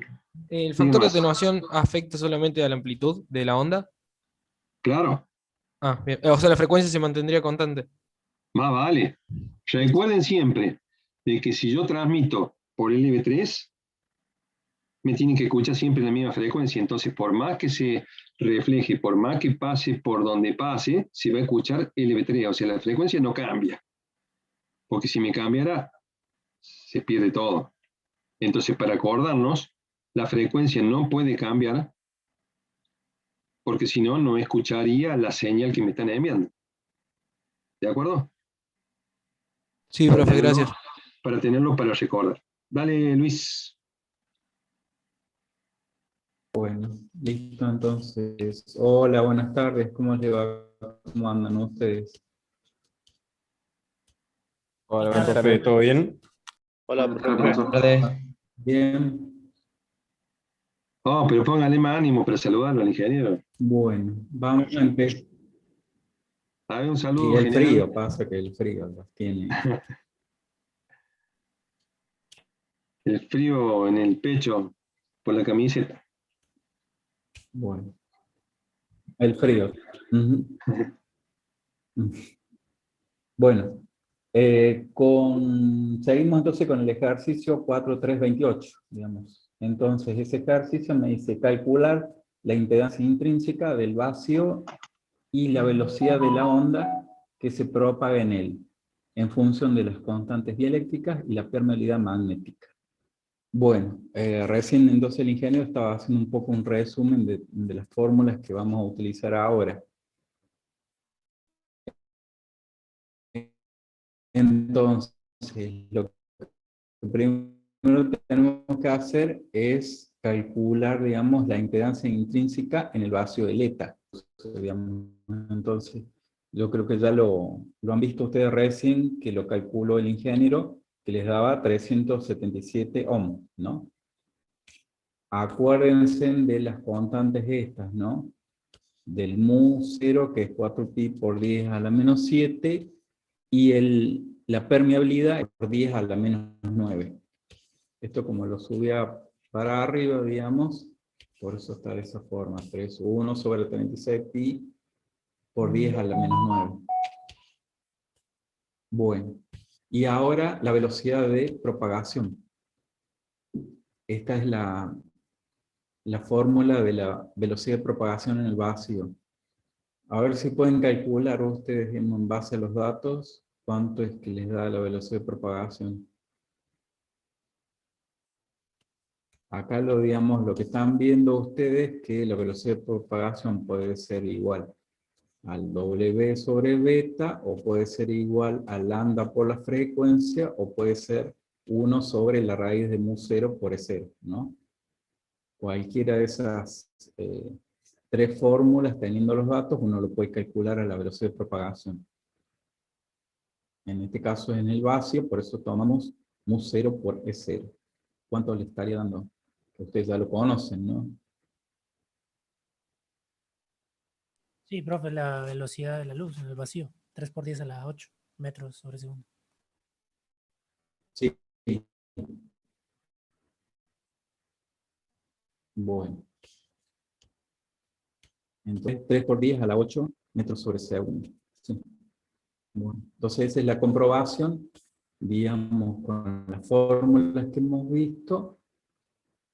¿El Diga factor de más. atenuación afecta solamente a la amplitud de la onda? Claro, Ah, bien. O sea, la frecuencia se mantendría constante. más vale. Recuerden siempre de que si yo transmito por LV3, me tienen que escuchar siempre la misma frecuencia. Entonces, por más que se refleje, por más que pase por donde pase, se va a escuchar LB3, o sea, la frecuencia no cambia. Porque si me cambiara, se pierde todo. Entonces, para acordarnos, la frecuencia no puede cambiar, porque si no, no escucharía la señal que me están enviando. ¿De acuerdo? Sí, profe, gracias. Para tenerlo para recordar. Dale, Luis. Bueno, listo entonces. Hola, buenas tardes. ¿Cómo les va? ¿Cómo andan ustedes? Hola, Buenas buenas tardes. tardes, ¿todo bien? Hola, Buenas profe. tardes. Bien. Oh, pero póngale más ánimo para saludarlo al ingeniero. Bueno, vamos a empezar. A ver, un Y saludo el general. frío, pasa que el frío los tiene. El frío en el pecho por la camiseta. Bueno, el frío. Ujú. Bueno, seguimos entonces con el ejercicio 4328, digamos. Entonces, ese ejercicio me dice calcular la impedancia intrínseca del vacío y la velocidad de la onda que se propaga en él, en función de las constantes dieléctricas y la permeabilidad magnética. Bueno, recién entonces el ingeniero estaba haciendo un poco un resumen de las fórmulas que vamos a utilizar ahora. Entonces, lo que primero tenemos que hacer es calcular, digamos, la impedancia intrínseca en el vacío del ETA. Digamos, entonces, yo creo que ya lo han visto ustedes recién, que lo calculó el ingeniero, que les daba 377 ohms, ¿no? Acuérdense de las constantes estas, ¿no? Del mu 0, que es 4pi por 10 a la menos 7, y la permeabilidad por 10 a la menos 9. Esto como lo subía para arriba, digamos, por eso está de esa forma, 1 sobre 36 pi por 10 a la menos 9. Bueno, y ahora la velocidad de propagación. Esta es la fórmula de la velocidad de propagación en el vacío. A ver si pueden calcular ustedes en base a los datos cuánto es que les da la velocidad de propagación. Acá digamos, lo que están viendo ustedes, que la velocidad de propagación puede ser igual al W sobre beta, o puede ser igual a lambda por la frecuencia, o puede ser 1 sobre la raíz de mu 0 por E0, ¿no? Cualquiera de esas tres fórmulas, teniendo los datos, uno lo puede calcular a la velocidad de propagación. En este caso es en el vacío, por eso tomamos mu 0 por E0. ¿Cuánto le estaría dando? Ustedes ya lo conocen, ¿no? Sí, profe, la velocidad de la luz en el vacío. 3 por 10 a la 8 metros sobre segundo. Sí. Bueno. Entonces, 3 por 10 a la 8 metros sobre segundo. Sí. Bueno, entonces esa es la comprobación, digamos, con las fórmulas que hemos visto,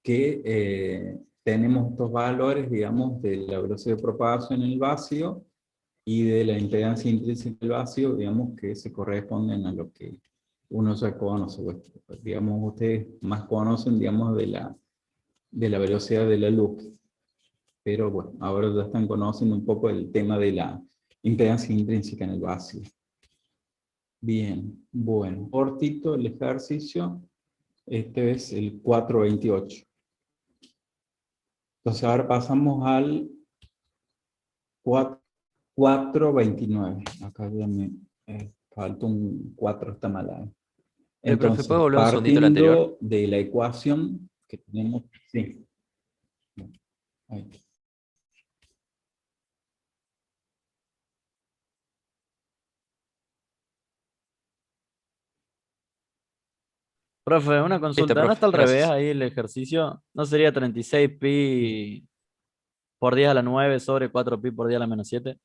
que tenemos estos valores, digamos, de la velocidad de propagación en el vacío y de la impedancia intrínseca del vacío, digamos, que se corresponden a lo que uno ya conoce. Pues, digamos, ustedes más conocen, digamos, de la velocidad de la luz. Pero bueno, ahora ya están conociendo un poco el tema de la impedancia intrínseca en el vacío. Bien, bueno, cortito el ejercicio. Este es el 428. Entonces ahora pasamos al 429. Acá ya me falta un 4, está mal ahí. Profe, ¿puedo Entonces, volver un segundito al anterior? partiendo de la ecuación que tenemos, sí. Ahí. Profe, una Listo, consulta. ¿No profe, está al revés gracias. ahí el ejercicio? ¿No sería 36 pi por 10 a la 9 sobre 4 pi por 10 a la menos 7?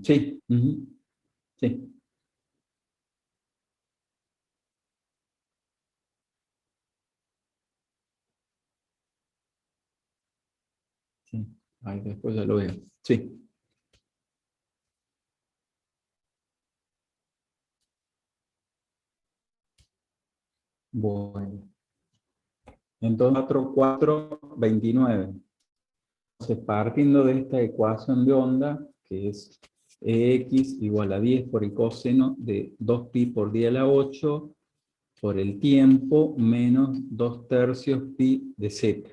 Sí. Sí. Sí, ahí después ya lo veo. Sí. Bueno. Entonces, 4,429. Entonces, partiendo de esta ecuación de onda, que es X igual a 10 por el coseno de 2pi por 10 a la 8 por el tiempo menos 2/3 pi de z.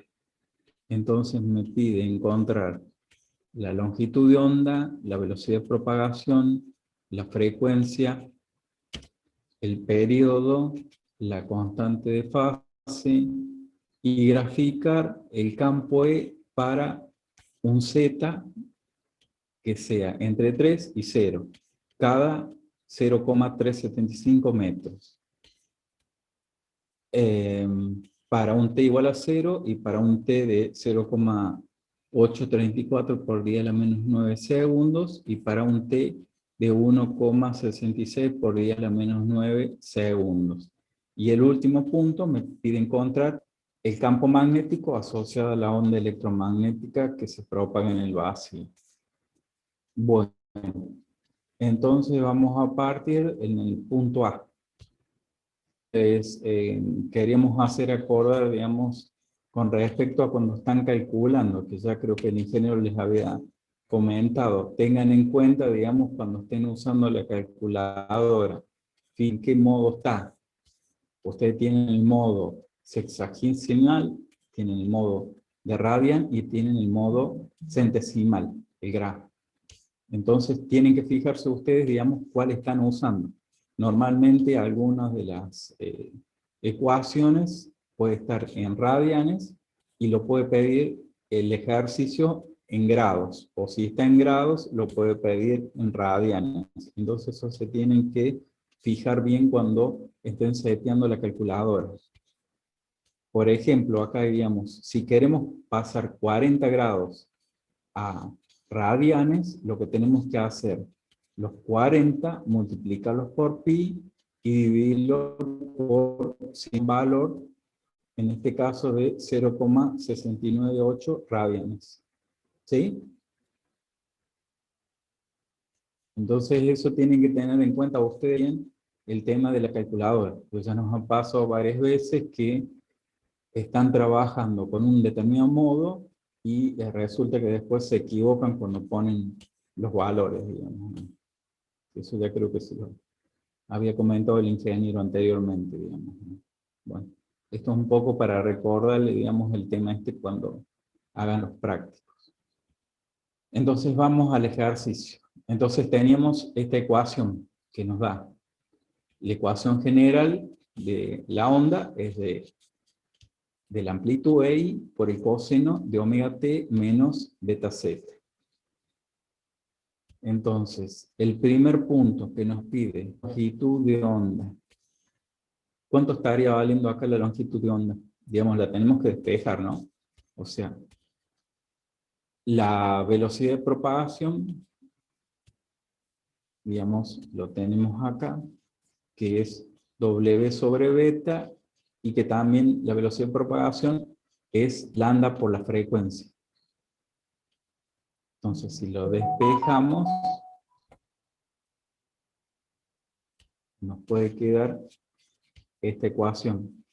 Entonces me pide encontrar la longitud de onda, la velocidad de propagación, la frecuencia, el periodo, la constante de fase y graficar el campo E para un Z que sea entre 3 y 0, cada 0,375 metros. Para un t igual a 0 y para un t de 0,834 por 10 a la menos 9 segundos y para un t de 1,66 por 10 a la menos 9 segundos. Y el último punto me pide encontrar el campo magnético asociado a la onda electromagnética que se propaga en el vacío. Bueno, entonces vamos a partir en el punto A. Queríamos hacer acordar, digamos, con respecto a cuando están calculando, que ya creo que el ingeniero les había comentado, tengan en cuenta, digamos, cuando estén usando la calculadora, ¿en qué modo está? Ustedes tienen el modo sexagesimal, tienen el modo de radian y tienen el modo centesimal, el grafo. Entonces tienen que fijarse ustedes, digamos, cuál están usando. Normalmente algunas de las ecuaciones puede estar en radianes y lo puede pedir el ejercicio en grados. O si está en grados, lo puede pedir en radianes. Entonces eso se tienen que fijar bien cuando estén seteando la calculadora. Por ejemplo, acá diríamos, si queremos pasar 40 grados a radianes, lo que tenemos que hacer, los 40, multiplicarlos por pi y dividirlos por sin valor, en este caso de 0,698 radianes. ¿Sí? Entonces eso tienen que tener en cuenta ustedes bien el tema de la calculadora, pues ya nos ha pasado varias veces que están trabajando con un determinado modo y resulta que después se equivocan cuando ponen los valores, digamos. Eso ya creo que se lo había comentado el ingeniero anteriormente, digamos. Bueno, esto es un poco para recordarle, digamos, el tema este cuando hagan los prácticos. Entonces vamos al ejercicio. Entonces teníamos esta ecuación que nos da. La ecuación general de la onda es de la amplitud EI por el coseno de omega t menos beta z. Entonces, el primer punto que nos pide, longitud de onda. ¿Cuánto estaría valiendo acá la longitud de onda? Digamos, la tenemos que despejar, ¿no? O sea, la velocidad de propagación, digamos, lo tenemos acá, que es W sobre beta, y que también la velocidad de propagación es lambda por la frecuencia. Entonces, si lo despejamos, nos puede quedar esta ecuación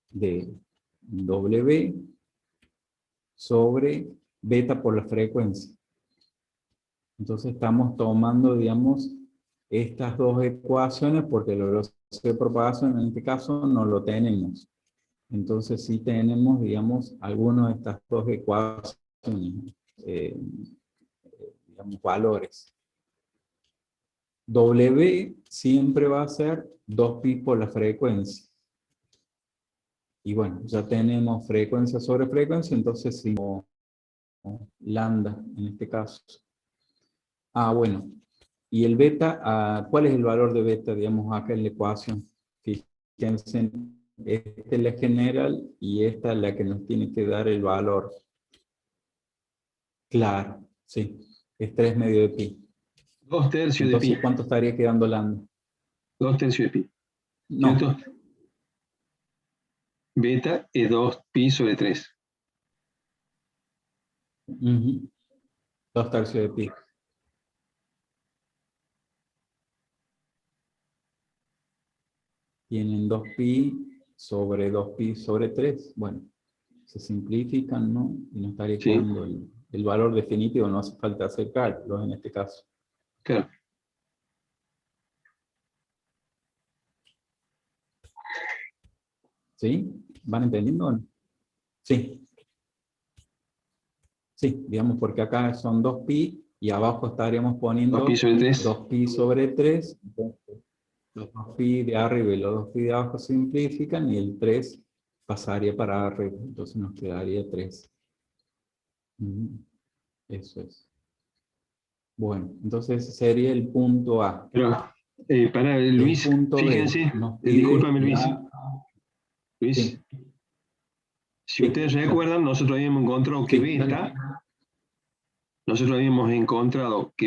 de W sobre beta por la frecuencia. Entonces estamos tomando, digamos, estas dos ecuaciones porque la velocidad de propagación en este caso no lo tenemos. Entonces sí tenemos, digamos, algunos de estas dos ecuaciones, digamos, valores. W siempre va a ser 2pi por la frecuencia. Y bueno, ya tenemos frecuencia sobre frecuencia, entonces si lambda en este caso. Ah, bueno. Y el beta, ¿cuál es el valor de beta, digamos, acá en la ecuación? Fíjense, esta es la general y esta es la que nos tiene que dar el valor. Claro, sí. Es 3 medio de pi. 2/3 de Entonces, pi. ¿cuánto estaría quedando lambda? 2/3 de pi. No. ¿Cierto? Beta es 2pi sobre 3. Ujú. 2/3 de pi. Tienen 2pi sobre 2pi sobre 3. Bueno, se simplifican, ¿no? Y nos estaría Sí. quedando el valor definitivo, no hace falta hacer cálculos en este caso. Claro. ¿Sí? ¿Van entendiendo o no? Sí. Sí, digamos, porque acá son 2pi y abajo estaríamos poniendo 2pi sobre 3. 2pi sobre 3. Entonces, los 2pi de arriba y los 2pi de abajo se simplifican y el 3 pasaría para arriba. Entonces nos quedaría 3. Eso es. Bueno, entonces ese sería el punto A. Pero, para El Luis, punto B fíjense, nos pide discúlpame Luis. la... Luis, Sí, si ustedes recuerdan, nosotros habíamos encontrado que sí, dale.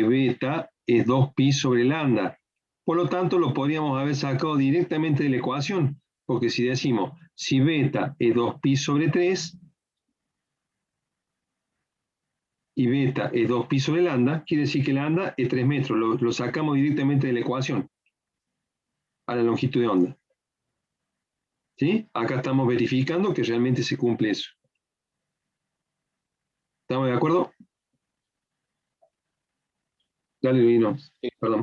beta es 2pi sobre lambda. Por lo tanto, lo podríamos haber sacado directamente de la ecuación, porque si decimos, si beta es 2pi sobre 3 y beta es 2pi sobre lambda, quiere decir que lambda es 3 metros. Lo sacamos directamente de la ecuación a la longitud de onda. ¿Sí? Acá estamos verificando que realmente se cumple eso. ¿Estamos de acuerdo? Dale, Vino. Perdón.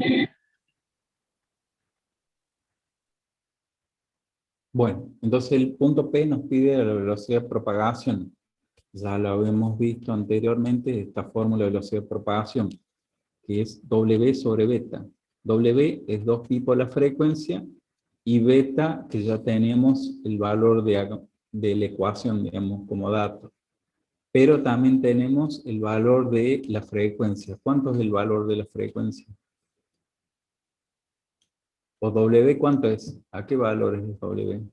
Bueno, entonces el punto P nos pide la velocidad de propagación. Ya lo habíamos visto anteriormente, esta fórmula de velocidad de propagación, que es W sobre beta. W es 2pi por la frecuencia, y beta, que ya tenemos el valor de la ecuación, digamos, como dato. Pero también tenemos el valor de la frecuencia. ¿Cuánto es el valor de la frecuencia? ¿O W cuánto es? ¿A qué valor es el W?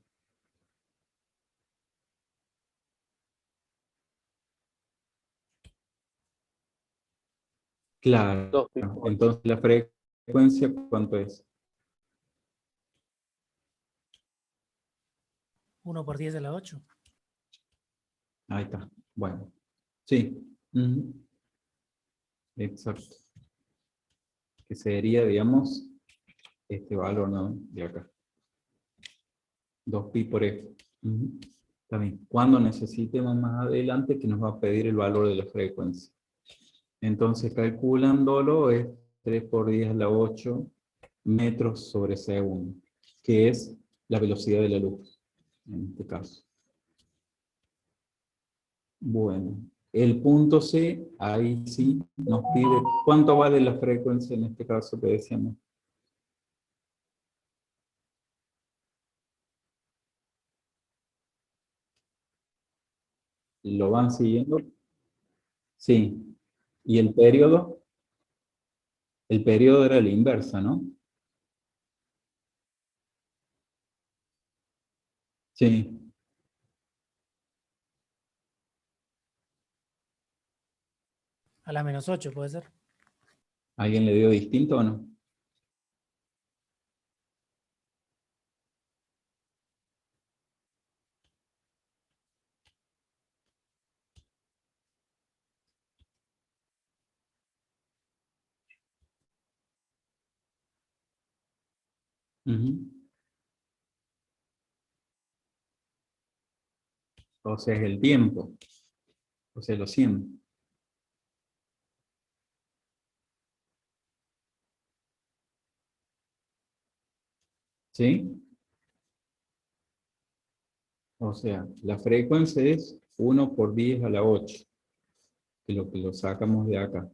Claro, 2pi por 8. entonces la frecuencia, ¿cuánto es? 1 por 10 a la 8. Ahí está. Bueno, sí. Ujú. Exacto. Que sería, digamos, este valor, ¿no? De acá. 2pi por f. Ujú. Está bien. Cuando necesitemos más adelante, que nos va a pedir el valor de la frecuencia. Entonces, calculándolo, es 3 por 10 a la 8 metros sobre segundo, que es la velocidad de la luz, en este caso. Bueno, el punto C, ahí sí nos pide, ¿cuánto vale la frecuencia en este caso que decíamos? ¿Lo van siguiendo? Sí. ¿Y el periodo? El periodo era la inversa, ¿no? Sí. A la menos 8 puede ser. ¿Alguien le dio distinto o no? Ujú. O sea, es el tiempo. O sea, los 100. ¿Sí? O sea, la frecuencia es 1 por 10 a la 8, que lo sacamos de acá.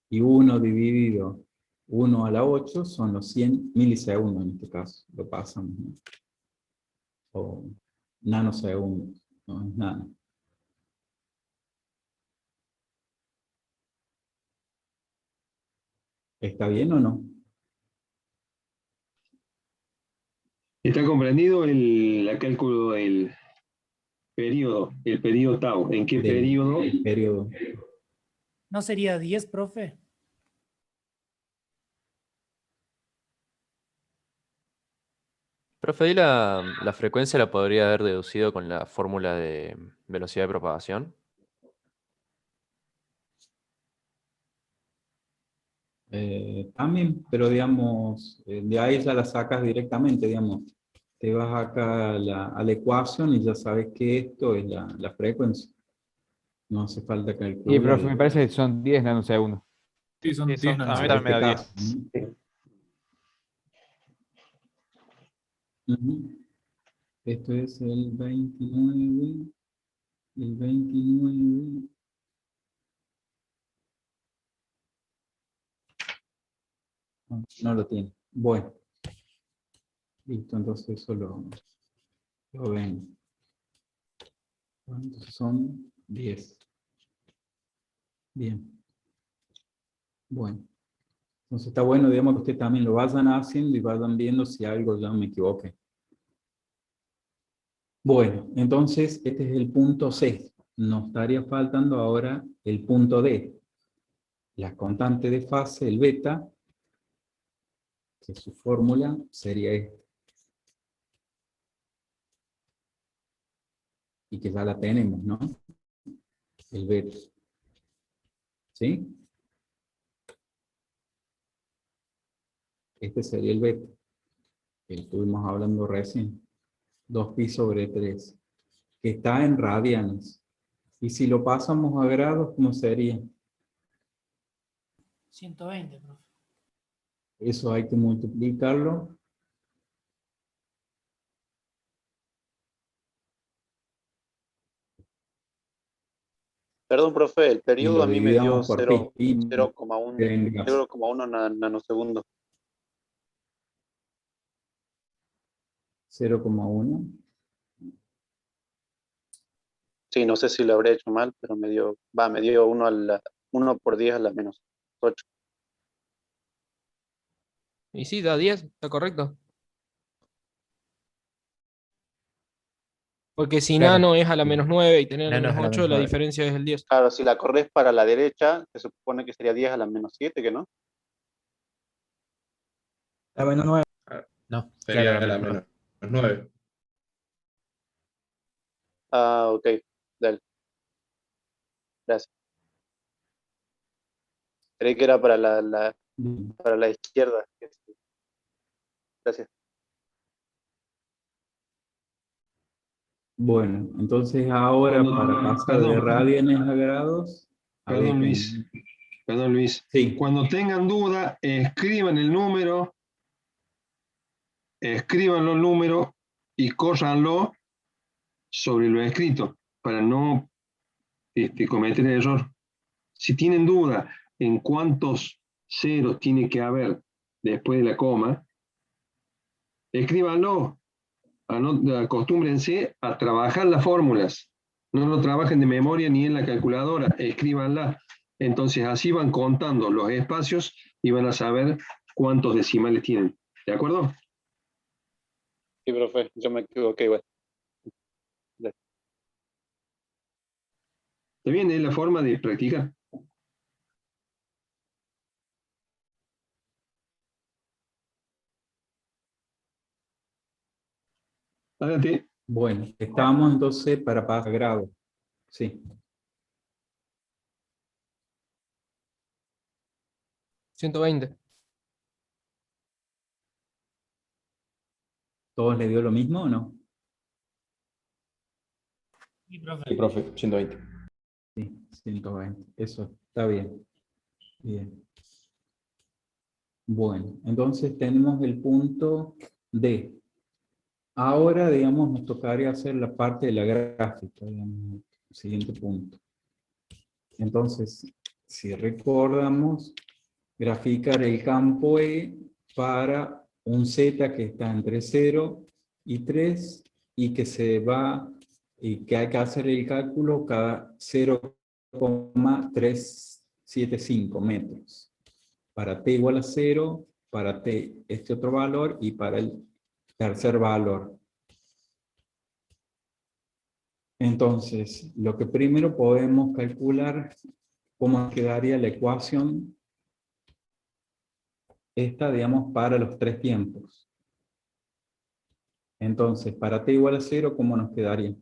Y 1 dividido 1 a la 8 son los 100 milisegundos en este caso. Lo pasamos, ¿no? O nanosegundos. No es nada. ¿Está bien o no? ¿Está comprendido el cálculo del periodo, el periodo tau? ¿En qué periodo? El periodo. ¿No sería 10, profe? Profe, ¿y la frecuencia la podría haber deducido con la fórmula de velocidad de propagación? También, pero digamos, de ahí ya la sacas directamente, digamos. Te vas acá a la ecuación y ya sabes que esto es la frecuencia. No hace falta Sí, calcular. profe, me parece que son 10 nanosegundos. Sí, son Sí, 10 a mí En también me da este 10. caso, ¿no? Ujú. Esto es el 29. El 29. No lo tiene. Bueno, listo, entonces eso lo ven. Entonces son 10. Bien. Bueno. Entonces está bueno, digamos, que ustedes también lo vayan haciendo y vayan viendo si algo ya me equivoqué. Bueno, entonces este es el punto C. Nos estaría faltando ahora el punto D. La constante de fase, el beta, que su fórmula sería esta. Y que ya la tenemos, ¿no? El beta. ¿Sí? Este sería el beta, que estuvimos hablando recién. 2pi sobre 3. Que está en radianes. Y si lo pasamos a grados, ¿cómo sería? 120, profe. Eso hay que multiplicarlo. Perdón, profe, el Y periodo lo a mí me dio dividamos por pi. 0,1 nanosegundo. 0,1. Sí, no sé si lo habré hecho mal, pero me dio 1 por 10 a la menos 8. Y sí, da 10, está correcto. Porque si Claro. nano es a la menos 9 y tener a la Nano es menos a la 8, menos la 9. diferencia es el 10. Claro, si la corres para la derecha, se supone que sería 10 a la menos 7, ¿que no? La menos 9. No, Claro, sería la la menos menos 9. Ah, ok, dale. Gracias. Creí que era para para la izquierda. Gracias. Bueno, entonces ahora para pasar de radianes a grados. Perdón, Luis. Perdón, Luis. Sí. Cuando tengan duda, escriban el número, escriban los números y córranlo sobre lo escrito para no cometer el error. Si tienen duda en cuántos ceros tiene que haber después de la coma, escríbanlo. Acostúmbrense a trabajar las fórmulas. No lo trabajen de memoria ni en la calculadora, escríbanla. Entonces así van contando los espacios y van a saber cuántos decimales tienen. ¿De acuerdo? Sí, profe, yo me equivoqué igual. Está bien, es la forma de practicar. Adelante. Bueno, estábamos entonces para pasar a grado. Sí. 120. ¿Todos les dio lo mismo o no? Sí, profe. Sí, profe, 120. Sí, 120. Eso está bien. Bien. Bueno, entonces tenemos el punto D. Ahora, digamos, nos tocaría hacer la parte de la gráfica, digamos, el siguiente punto. Entonces, si recordamos, graficar el campo E para un Z que está entre 0 y 3 y que se va, y que hay que hacer el cálculo cada 0,375 metros. Para t igual a 0, para t este otro valor y para el tercer valor. Entonces, lo que primero podemos calcular, cómo quedaría la ecuación, esta, digamos, para los 3 tiempos. Entonces, para t igual a 0, ¿cómo nos quedaría?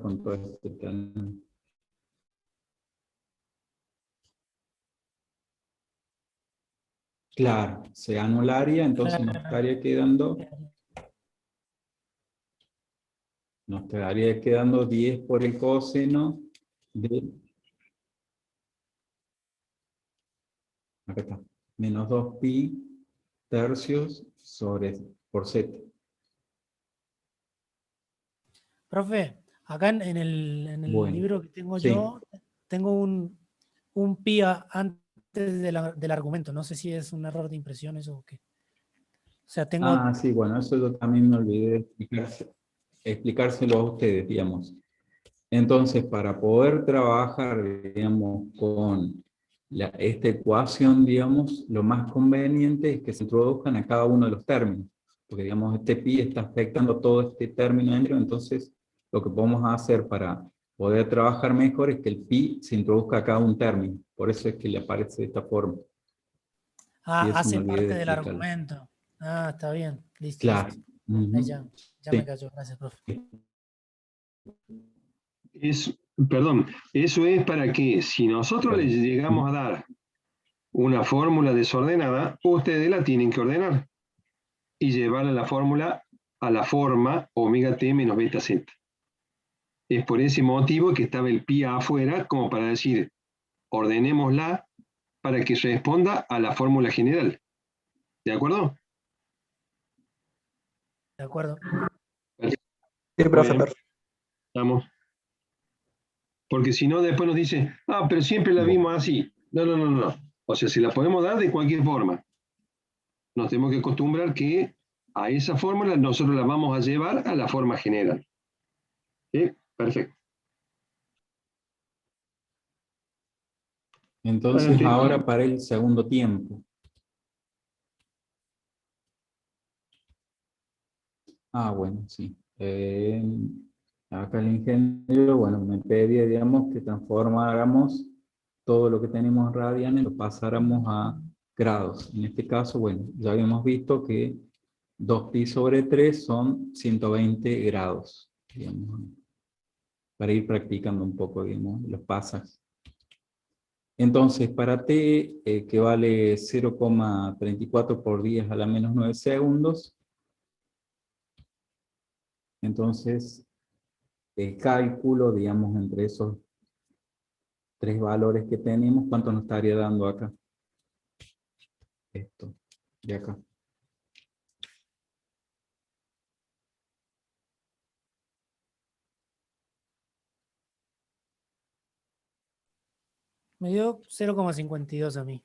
con todo este término. Claro, se anularía, entonces nos estaría quedando 10 por el coseno de, acá está, menos 2pi tercios por z. Profe, acá en el Bueno, libro que tengo sí. yo, tengo un pi antes del argumento. No sé si es un error de impresión eso o qué. O sea, tengo... Ah, sí, bueno, eso yo también me olvidé de explicárselo a ustedes, digamos. Entonces, para poder trabajar, digamos, con esta ecuación, digamos, lo más conveniente es que se introduzcan a cada uno de los términos, porque, digamos, este pi está afectando todo este término dentro, entonces, lo que podemos hacer para poder trabajar mejor es que el pi se introduzca a cada un término, por eso es que le aparece de esta forma. Ah, Y eso me hace olvidé parte de del explicarlo. argumento. Ah, está bien. Listo, Claro. listo. Ujú. Ahí ya Sí. me cayó. Gracias, profe. Perdón, eso es para que si nosotros les llegamos a dar una fórmula desordenada, ustedes la tienen que ordenar y llevarla la fórmula a la forma omega t menos beta z. Es por ese motivo que estaba el pi afuera, como para decir, ordenémosla para que responda a la fórmula general. ¿De acuerdo? De acuerdo. Sí, profe, perfecto. Vamos. Porque si no, después nos dice, ah, pero siempre la vimos así. No, no, no, no. O sea, se la podemos dar de cualquier forma. Nos tenemos que acostumbrar que a esa fórmula nosotros la vamos a llevar a la forma general. ¿Sí? Perfecto. Entonces, ahora para el segundo tiempo. Ah, bueno, sí. Acá el ingeniero, bueno, me pedía, digamos, que transformáramos todo lo que tenemos en radianes, lo pasáramos a grados. En este caso, bueno, ya habíamos visto que 2pi sobre 3 son 120 grados, digamos, para ir practicando un poco, digamos, los pasajes. Entonces, para t, que vale 0,34 por 10 a la menos 9 segundos, entonces, el cálculo, digamos, entre esos tres valores que tenemos, ¿cuánto nos estaría dando acá? Esto, de acá. Me dio 0,52 a mí.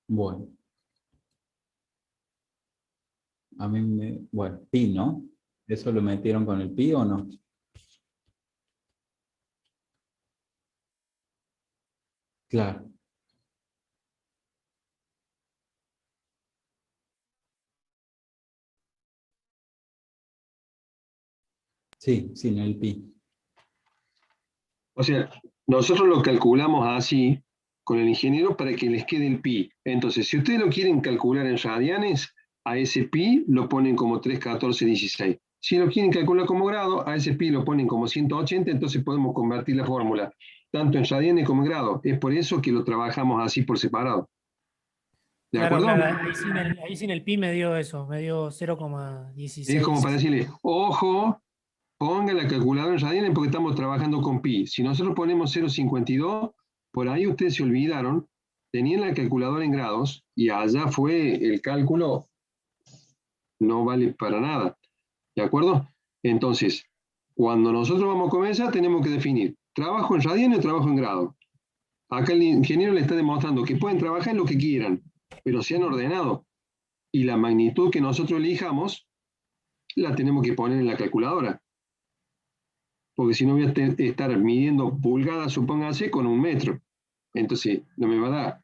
Bueno. A mí bueno, pi, ¿no? ¿Eso lo metieron con el pi o no? Claro. Sí, sin el pi. O sea, nosotros lo calculamos así con el ingeniero para que les quede el pi. Entonces, si ustedes lo quieren calcular en radianes, a ese pi lo ponen como 3,1416. Si lo quieren calcular como grado, a ese pi lo ponen como 180, entonces podemos convertir la fórmula tanto en radianes como en grado. Es por eso que lo trabajamos así por separado. ¿De Claro, acuerdo? claro. Ahí sin el pi me dio eso. Me dio 0,16. Es como para decirle, ojo, ponga la calculadora en radianes porque estamos trabajando con pi. Si nosotros ponemos 0,52, por ahí ustedes se olvidaron, tenían la calculadora en grados y allá fue el cálculo, no vale para nada. ¿De acuerdo? Entonces, cuando nosotros vamos a comenzar, tenemos que definir, ¿trabajo en radianes o trabajo en grado? Acá el ingeniero le está demostrando que pueden trabajar en lo que quieran, pero se han ordenado. Y la magnitud que nosotros elijamos, la tenemos que poner en la calculadora. Porque si no voy a estar midiendo pulgadas, supóngase, con 1 metro. Entonces, no me va a dar.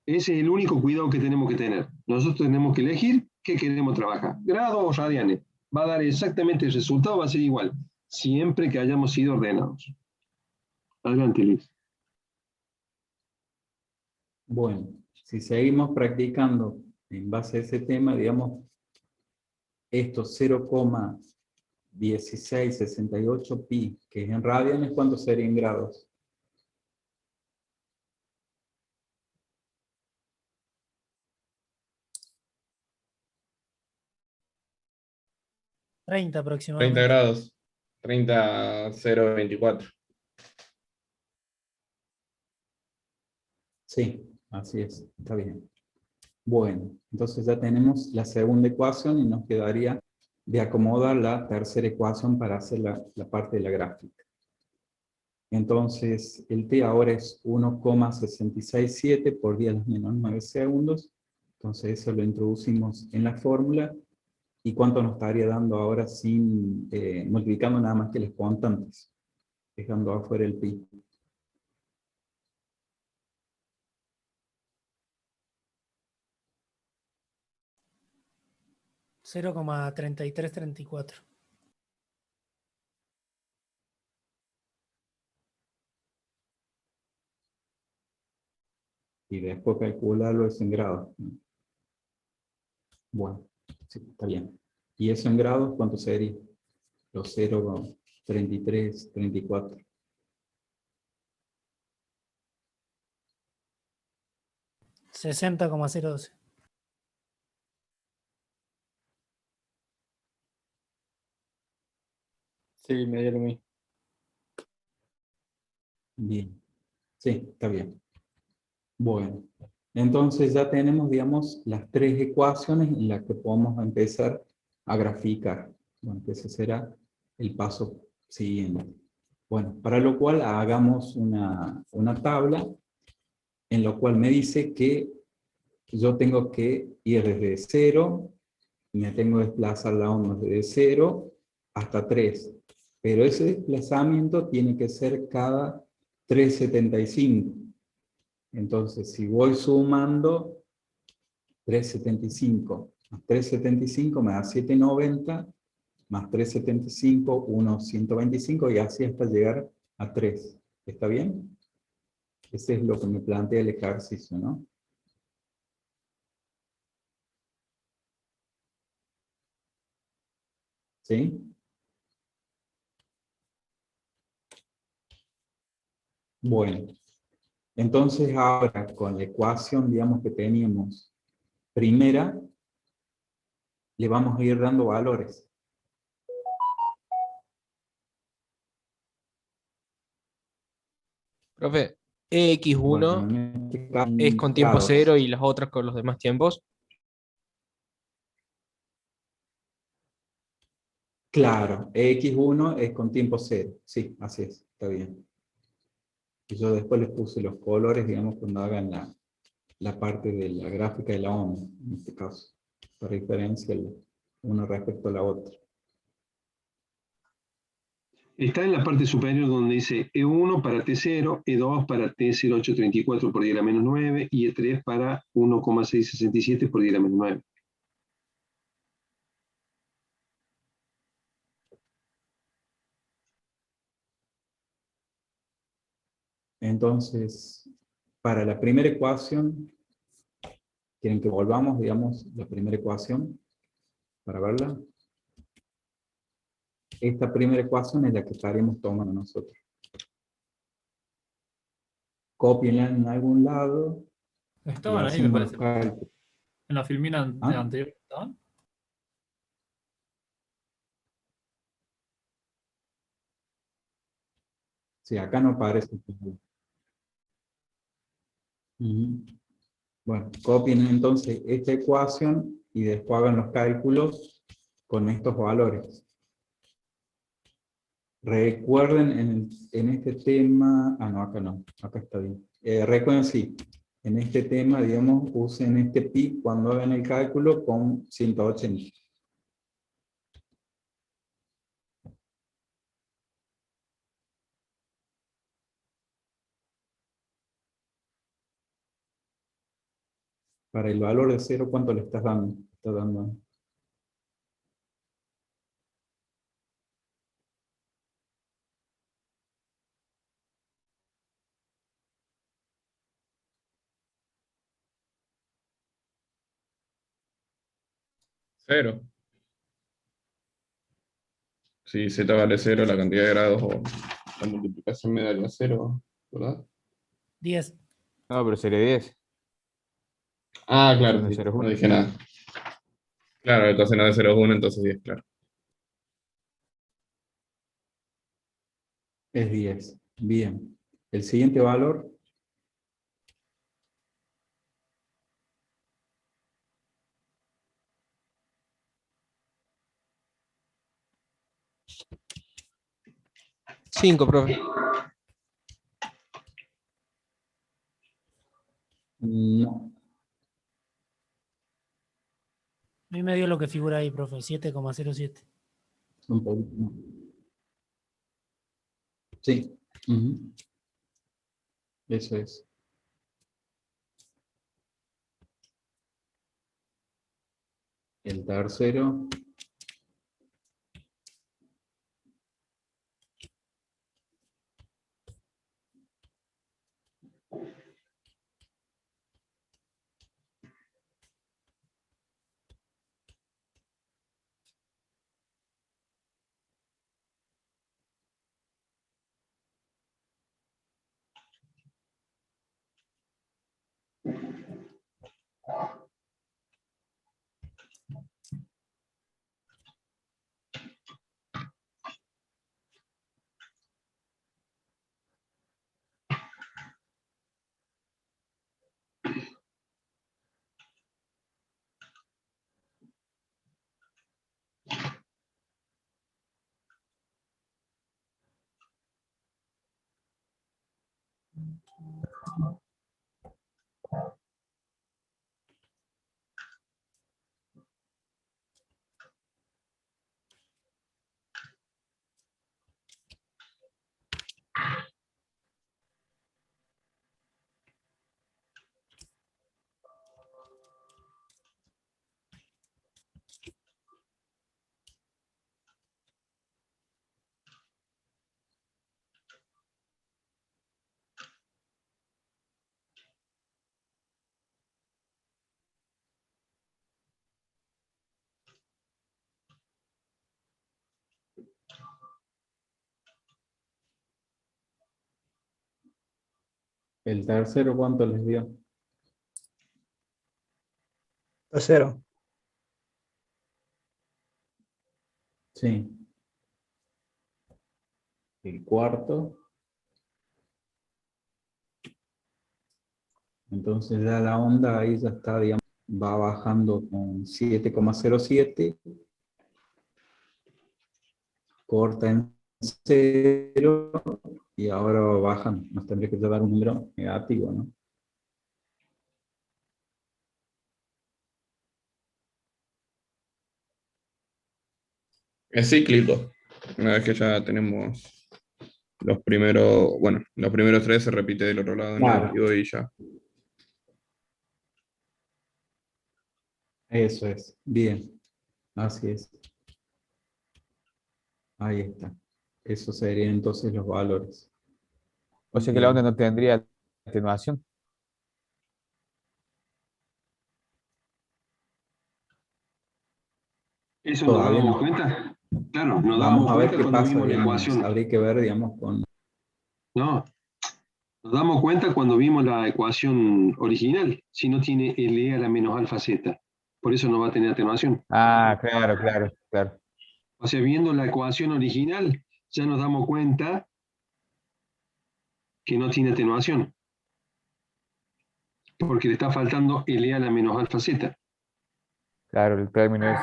Ese es el único cuidado que tenemos que tener. Nosotros tenemos que elegir qué queremos trabajar. Grado o radianes. Va a dar exactamente el resultado, va a ser igual. Siempre que hayamos sido ordenados. Adelante, Liz. Bueno, si seguimos practicando en base a ese tema, digamos, esto 0,1668 pi, que es en radianes, ¿cuánto sería en grados? 30 30 aproximadamente. grados. 30,024. Sí, así es, está bien. Bueno, entonces ya tenemos la segunda ecuación y nos quedaría de acomodar la tercera ecuación para hacer la parte de la gráfica. Entonces, el t ahora es 1,667 por 10⁻⁹ segundos. Entonces, eso lo introducimos en la fórmula. ¿Y cuánto nos estaría dando ahora sin multiplicando nada más que los constantes? Dejando afuera el pi. 0,3334. Y después calcularlo es en grados. Bueno, sí, está bien. ¿Y eso en grados cuánto sería? Los 0,33, 34. 60,012. Sí, me dio lo mismo. Bien. Sí, está bien. Bueno, entonces ya tenemos, digamos, las tres ecuaciones en las que podemos empezar a graficar. Bueno, que ese será el paso siguiente. Bueno, para lo cual hagamos una tabla en la cual me dice que yo tengo que ir desde 0, me tengo que desplazar la onda desde 0 hasta 3. Pero ese desplazamiento tiene que ser cada 3,75. Entonces, si voy sumando 3,75 más 3,75 me da 7,90, más 3,75, 1,125 y así hasta llegar a 3. ¿Está bien? Ese es lo que me plantea el ejercicio, ¿no? ¿Sí? Bueno, entonces ahora con la ecuación, digamos, que teníamos primera, le vamos a ir dando valores. Profe, EX1 Bueno, en este caso, es con tiempo grados. cero y las otras con los demás tiempos. Claro, X1 es con tiempo cero. Sí, así es, está bien. Y yo después les puse los colores, digamos, cuando hagan la parte de la gráfica de la onda, en este caso, para diferenciar una respecto a la otra. Está en la parte superior donde dice E1 para T0, E2 para T0834 por 10 a la menos 9 y E3 para 1,667 por 10 a la menos 9. Entonces, para la primera ecuación, quieren que volvamos, digamos, la primera ecuación, para verla. Esta primera ecuación es la que estaremos tomando nosotros. Cópienla en algún lado y Estaban ahí, me hacemos los parece. cálculos. En la filmina ¿Ah? anterior, ¿estaban? Sí, acá no aparece. Ujú. Bueno, copien entonces esta ecuación y después hagan los cálculos con estos valores. Recuerden en este tema, no, acá no, acá está bien. Recuerden, sí, en este tema, digamos, usen este pi cuando hagan el cálculo con 180. Para el valor de 0, ¿cuánto le estás dando? Está dando 0. Si z vale 0, la cantidad de grados o la multiplicación me daría 0, ¿verdad? 10. No, pero sería 10. Ah, claro, Uno, sí, cero, no uno. dije nada. Claro, entonces no de 0 es 1, entonces 10, claro. Es 10. Bien. El siguiente valor. Cinco, profe. No. A mí me dio lo que figura ahí, profe, 7,07. Un poquito más. Sí. Ujú. Eso es. El tercero. El tercero, ¿cuánto les dio? 0. Sí. El cuarto. Entonces ya la onda ahí ya está, digamos, va bajando con 7,07. Corta en 0 y ahora bajan. Nos tendría que dar un número negativo, ¿no? Es cíclico. Una vez que ya tenemos los primeros, bueno, los primeros 3 se repite del otro lado en Claro. negativo y ya. Eso es. Bien. Así es. Ahí está. Esos serían entonces los valores. O sea que la onda no tendría atenuación. ¿Eso nos Todavía dábamos no. cuenta? Claro, nos Vamos dábamos a ver cuenta qué cuando pasa, vimos la digamos. ecuación. Habría que ver, digamos, con... No, nos damos cuenta cuando vimos la ecuación original, si no tiene L a la menos alfa z. Por eso no va a tener atenuación. Ah, claro, claro, claro. O sea, viendo la ecuación original, ya nos damos cuenta que no tiene atenuación. Porque le está faltando L a la menos alfa z. Claro, el término es.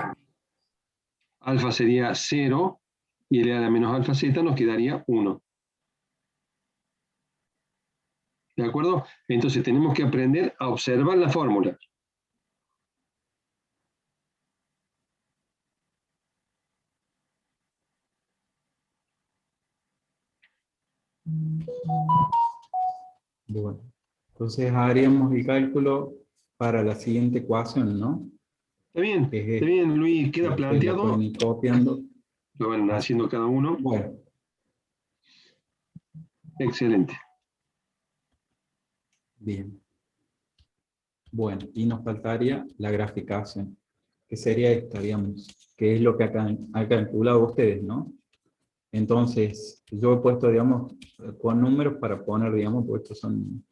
Alfa sería 0 y L a la menos alfa z nos quedaría 1. ¿De acuerdo? Entonces tenemos que aprender a observar la fórmula. Bueno, entonces haríamos el cálculo para la siguiente ecuación, ¿no? Está bien, Luis, queda Ustedes lo planteado. pueden ir copiando. Lo van haciendo cada uno. Bueno. Excelente. Bien. Bueno, y nos faltaría la graficación. que sería esta, digamos, que es lo que han calculado ustedes, ¿no? Entonces, yo he puesto, digamos, con números para poner, digamos, porque estos son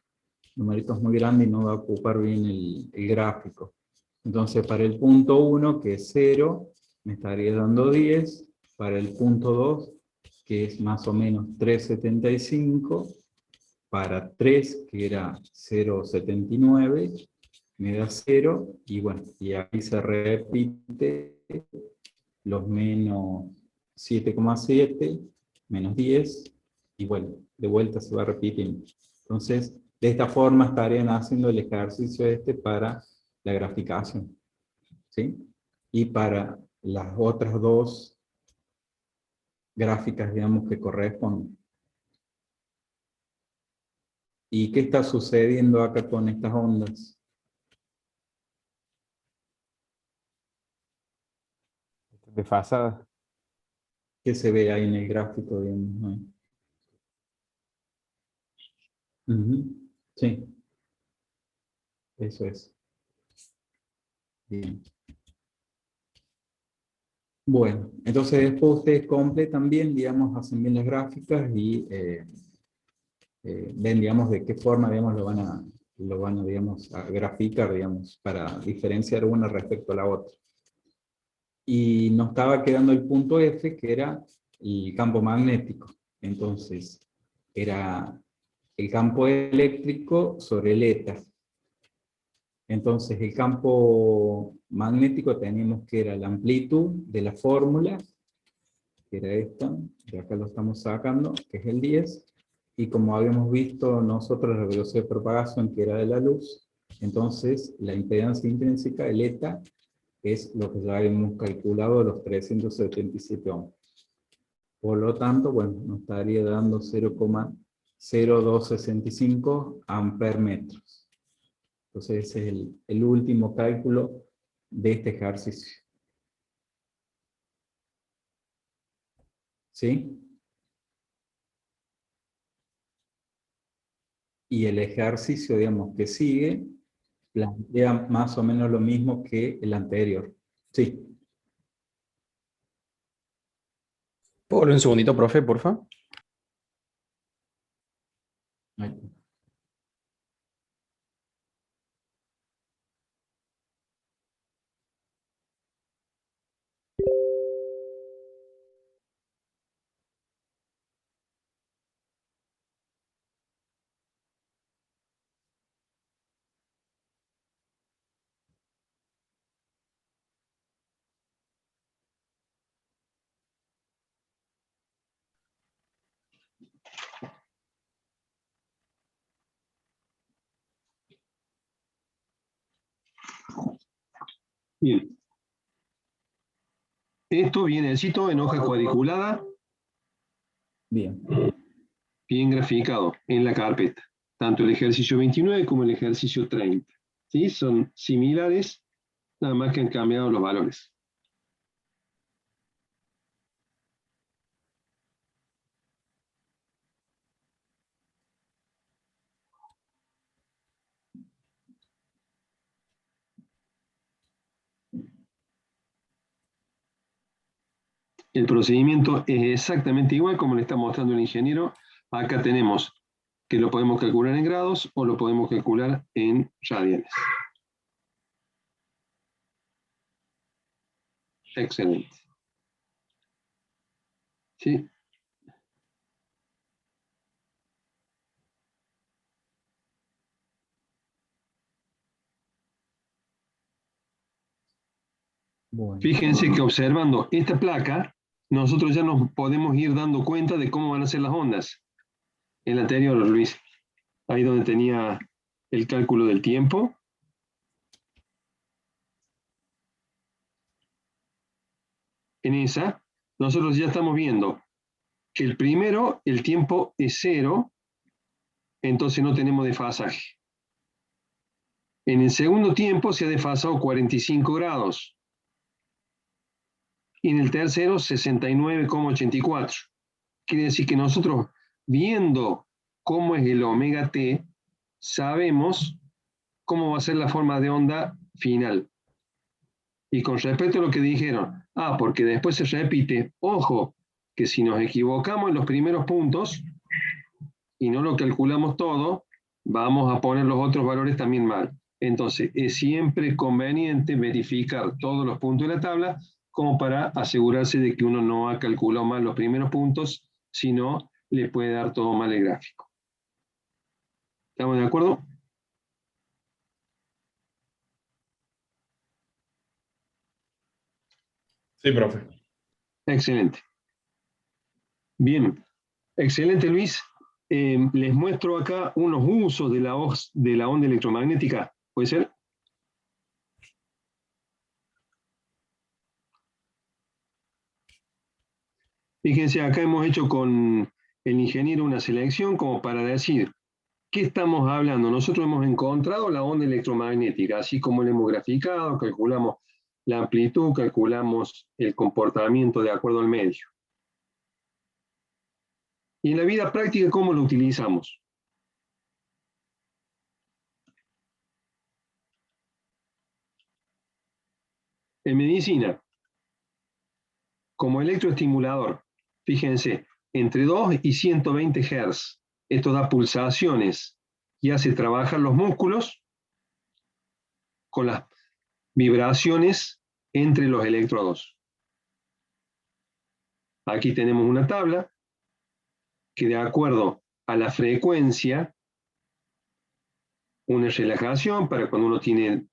numeritos muy grandes y no va a ocupar bien el gráfico. Entonces, para el punto 1, que es 0, me estaría dando 10. Para el punto 2, que es más o menos 3,75. Para 3, que era 0,79, me da 0. Y bueno, y aquí se repite los menos 7,7, menos 10, y bueno, de vuelta se va repitiendo. Entonces, de esta forma estarían haciendo el ejercicio para la graficación, ¿sí? Y para las otras dos gráficas, digamos, que corresponden. ¿Y qué está sucediendo acá con estas ondas? Desfasada. ¿Qué se ve ahí en el gráfico, digamos, ¿no? Sí. Eso es. Bien. Bueno, entonces después ustedes completan bien, digamos, hacen bien las gráficas y ven, digamos, de qué forma, digamos, lo van a, digamos, a graficar, digamos, para diferenciar una respecto a la otra. Y nos estaba quedando el punto F, que era el campo magnético. Entonces, era el campo eléctrico sobre el éter. Entonces, el campo magnético teníamos que era la amplitud de la fórmula, que era esta, de acá lo estamos sacando, que es el 10, y como habíamos visto nosotros la velocidad de propagación, que era de la luz, entonces la impedancia intrínseca, el ETA, es lo que ya habíamos calculado, los 377 ohms. Por lo tanto, bueno, nos estaría dando 0,0265 amperemetros. Entonces ese es el último cálculo de este ejercicio. ¿Sí? Y el ejercicio, digamos, que sigue, plantea más o menos lo mismo que el anterior. Sí. ¿Puedo volver un segundito, profe, porfa? Ahí. Bien. Esto viene cito en hoja cuadriculada. Bien. Bien graficado en la carpeta. Tanto el ejercicio 29 como el ejercicio 30. ¿Sí? Son similares, nada más que han cambiado los valores. El procedimiento es exactamente igual como le está mostrando el ingeniero. Acá tenemos que lo podemos calcular en grados o lo podemos calcular en radianes. Excelente. ¿Sí? Bueno. Fíjense que observando esta placa, nosotros ya nos podemos ir dando cuenta de cómo van a ser las ondas. El anterior, Luis, ahí donde tenía el cálculo del tiempo. En esa, nosotros ya estamos viendo que el primero, el tiempo es 0, entonces no tenemos desfasaje. En el segundo tiempo se ha desfasado 45 grados. Y en el tercero, 69,84. Quiere decir que nosotros, viendo cómo es el omega t, sabemos cómo va a ser la forma de onda final. Y con respecto a lo que dijeron, porque después se repite, ojo, que si nos equivocamos en los primeros puntos y no lo calculamos todo, vamos a poner los otros valores también mal. Entonces, es siempre conveniente verificar todos los puntos de la tabla como para asegurarse de que uno no ha calculado mal los primeros puntos, si no, le puede dar todo mal el gráfico. ¿Estamos de acuerdo? Sí, profe. Excelente. Bien, excelente, Luis. Les muestro acá unos usos de la onda electromagnética. ¿Puede ser? Fíjense, acá hemos hecho con el ingeniero una selección como para decir, ¿qué estamos hablando? Nosotros hemos encontrado la onda electromagnética, así como la hemos graficado, calculamos la amplitud, calculamos el comportamiento de acuerdo al medio. Y en la vida práctica, ¿cómo lo utilizamos? En medicina, como electroestimulador, fíjense, entre 2 y 120 Hz, esto da pulsaciones y hace trabajar los músculos con las vibraciones entre los electrodos. Aquí tenemos una tabla que de acuerdo a la frecuencia, una relajación para cuando uno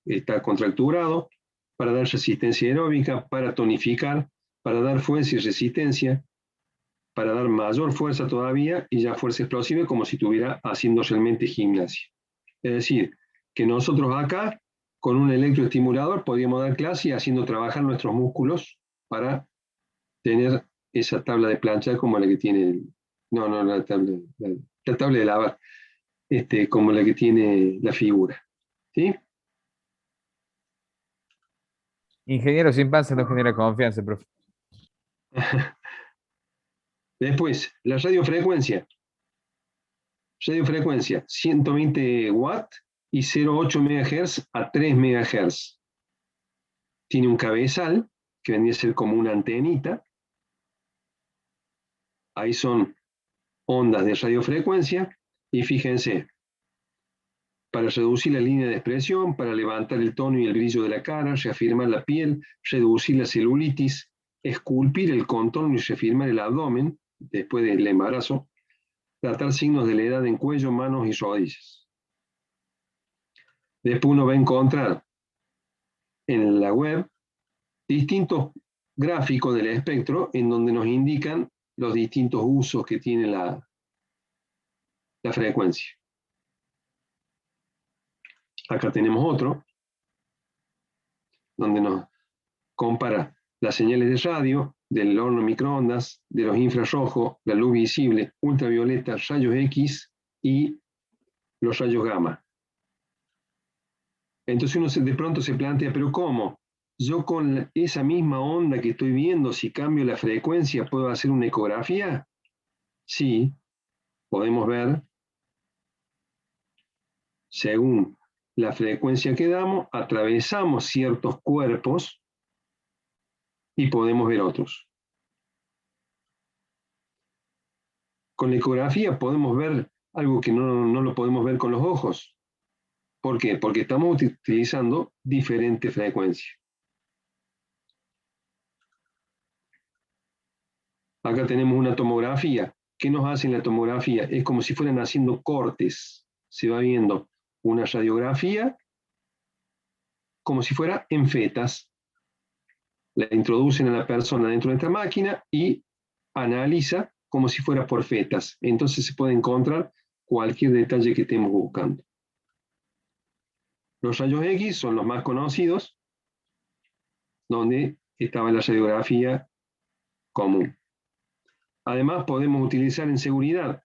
está contracturado, para dar resistencia aeróbica, para tonificar, para dar fuerza y resistencia, para dar mayor fuerza todavía y ya fuerza explosiva como si estuviera haciendo realmente gimnasia. Es decir, que nosotros acá, con un electroestimulador, podríamos dar clase haciendo trabajar nuestros músculos para tener esa tabla de plancha como la que tiene, la tabla de lavar, como la que tiene la figura. ¿Sí? Ingeniero sin panza no genera confianza, profe. Después, la radiofrecuencia. Radiofrecuencia, 120 watts y 0,8 MHz a 3 MHz. Tiene un cabezal, que vendría a ser como una antenita. Ahí son ondas de radiofrecuencia. Y fíjense, para reducir la línea de expresión, para levantar el tono y el brillo de la cara, reafirmar la piel, reducir la celulitis, esculpir el contorno y reafirmar el abdomen, después del embarazo, tratar signos de la edad en cuello, manos y rodillas. Después uno va a encontrar en la web distintos gráficos del espectro en donde nos indican los distintos usos que tiene la frecuencia. Acá tenemos otro, donde nos compara las señales de radio, del horno microondas, de los infrarrojos, la luz visible, ultravioleta, rayos X y los rayos gamma. Entonces uno de pronto se plantea, ¿pero cómo? Yo con esa misma onda que estoy viendo, si cambio la frecuencia, ¿puedo hacer una ecografía? Sí, podemos ver, según la frecuencia que damos, atravesamos ciertos cuerpos y podemos ver otros. Con la ecografía podemos ver algo que no lo podemos ver con los ojos. ¿Por qué? Porque estamos utilizando diferentes frecuencias. Acá tenemos una tomografía. ¿Qué nos hace en la tomografía? Es como si fueran haciendo cortes. Se va viendo una radiografía como si fuera en fetas. La introducen a la persona dentro de esta máquina y analiza como si fuera por fetas. Entonces se puede encontrar cualquier detalle que estemos buscando. Los rayos X son los más conocidos, donde estaba la radiografía común. Además, podemos utilizar en seguridad.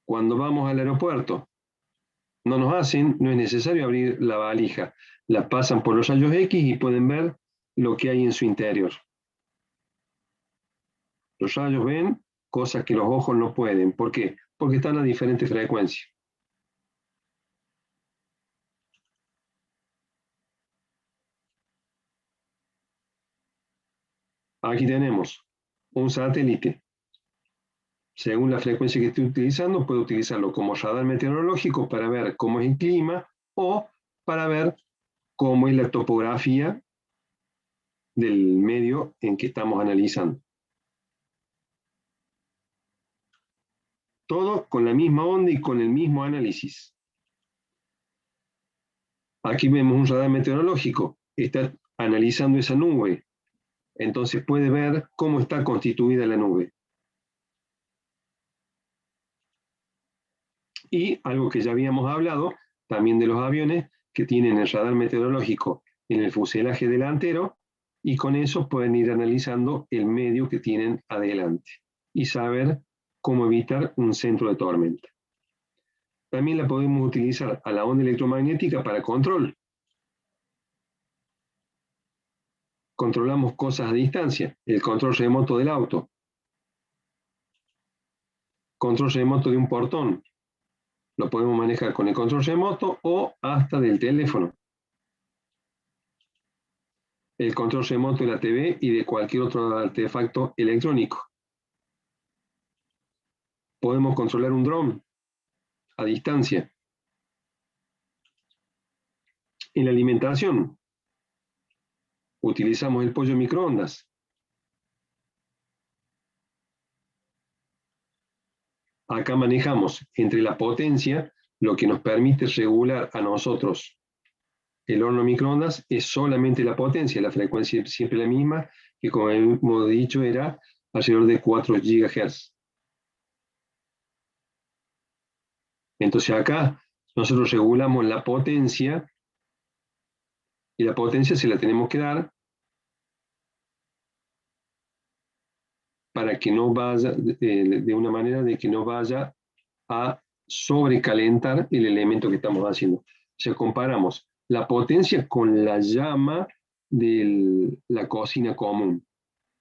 Cuando vamos al aeropuerto, no es necesario abrir la valija. La pasan por los rayos X y pueden ver lo que hay en su interior. Los rayos ven cosas que los ojos no pueden. ¿Por qué? Porque están a diferentes frecuencias. Aquí tenemos un satélite. Según la frecuencia que esté utilizando, puedo utilizarlo como radar meteorológico para ver cómo es el clima o para ver cómo es la topografía del medio en que estamos analizando. Todo con la misma onda y con el mismo análisis. Aquí vemos un radar meteorológico. Está analizando esa nube. Entonces puede ver cómo está constituida la nube. Y algo que ya habíamos hablado, también de los aviones, que tienen el radar meteorológico en el fuselaje delantero, y con eso pueden ir analizando el medio que tienen adelante y saber cómo evitar un centro de tormenta. También la podemos utilizar a la onda electromagnética para control. Controlamos cosas a distancia, el control remoto del auto, control remoto de un portón, lo podemos manejar con el control remoto o hasta del teléfono. El control remoto de la TV y de cualquier otro artefacto electrónico. Podemos controlar un dron a distancia. En la alimentación, utilizamos el pollo microondas. Acá manejamos entre la potencia, lo que nos permite regular a nosotros el horno microondas es solamente la potencia, la frecuencia es siempre la misma, que como hemos dicho era alrededor de 4 GHz. Entonces acá nosotros regulamos la potencia, y la potencia se la tenemos que dar para que no vaya, de una manera de que no vaya a sobrecalentar el elemento que estamos haciendo. O sea, comparamos la potencia con la llama de la cocina común.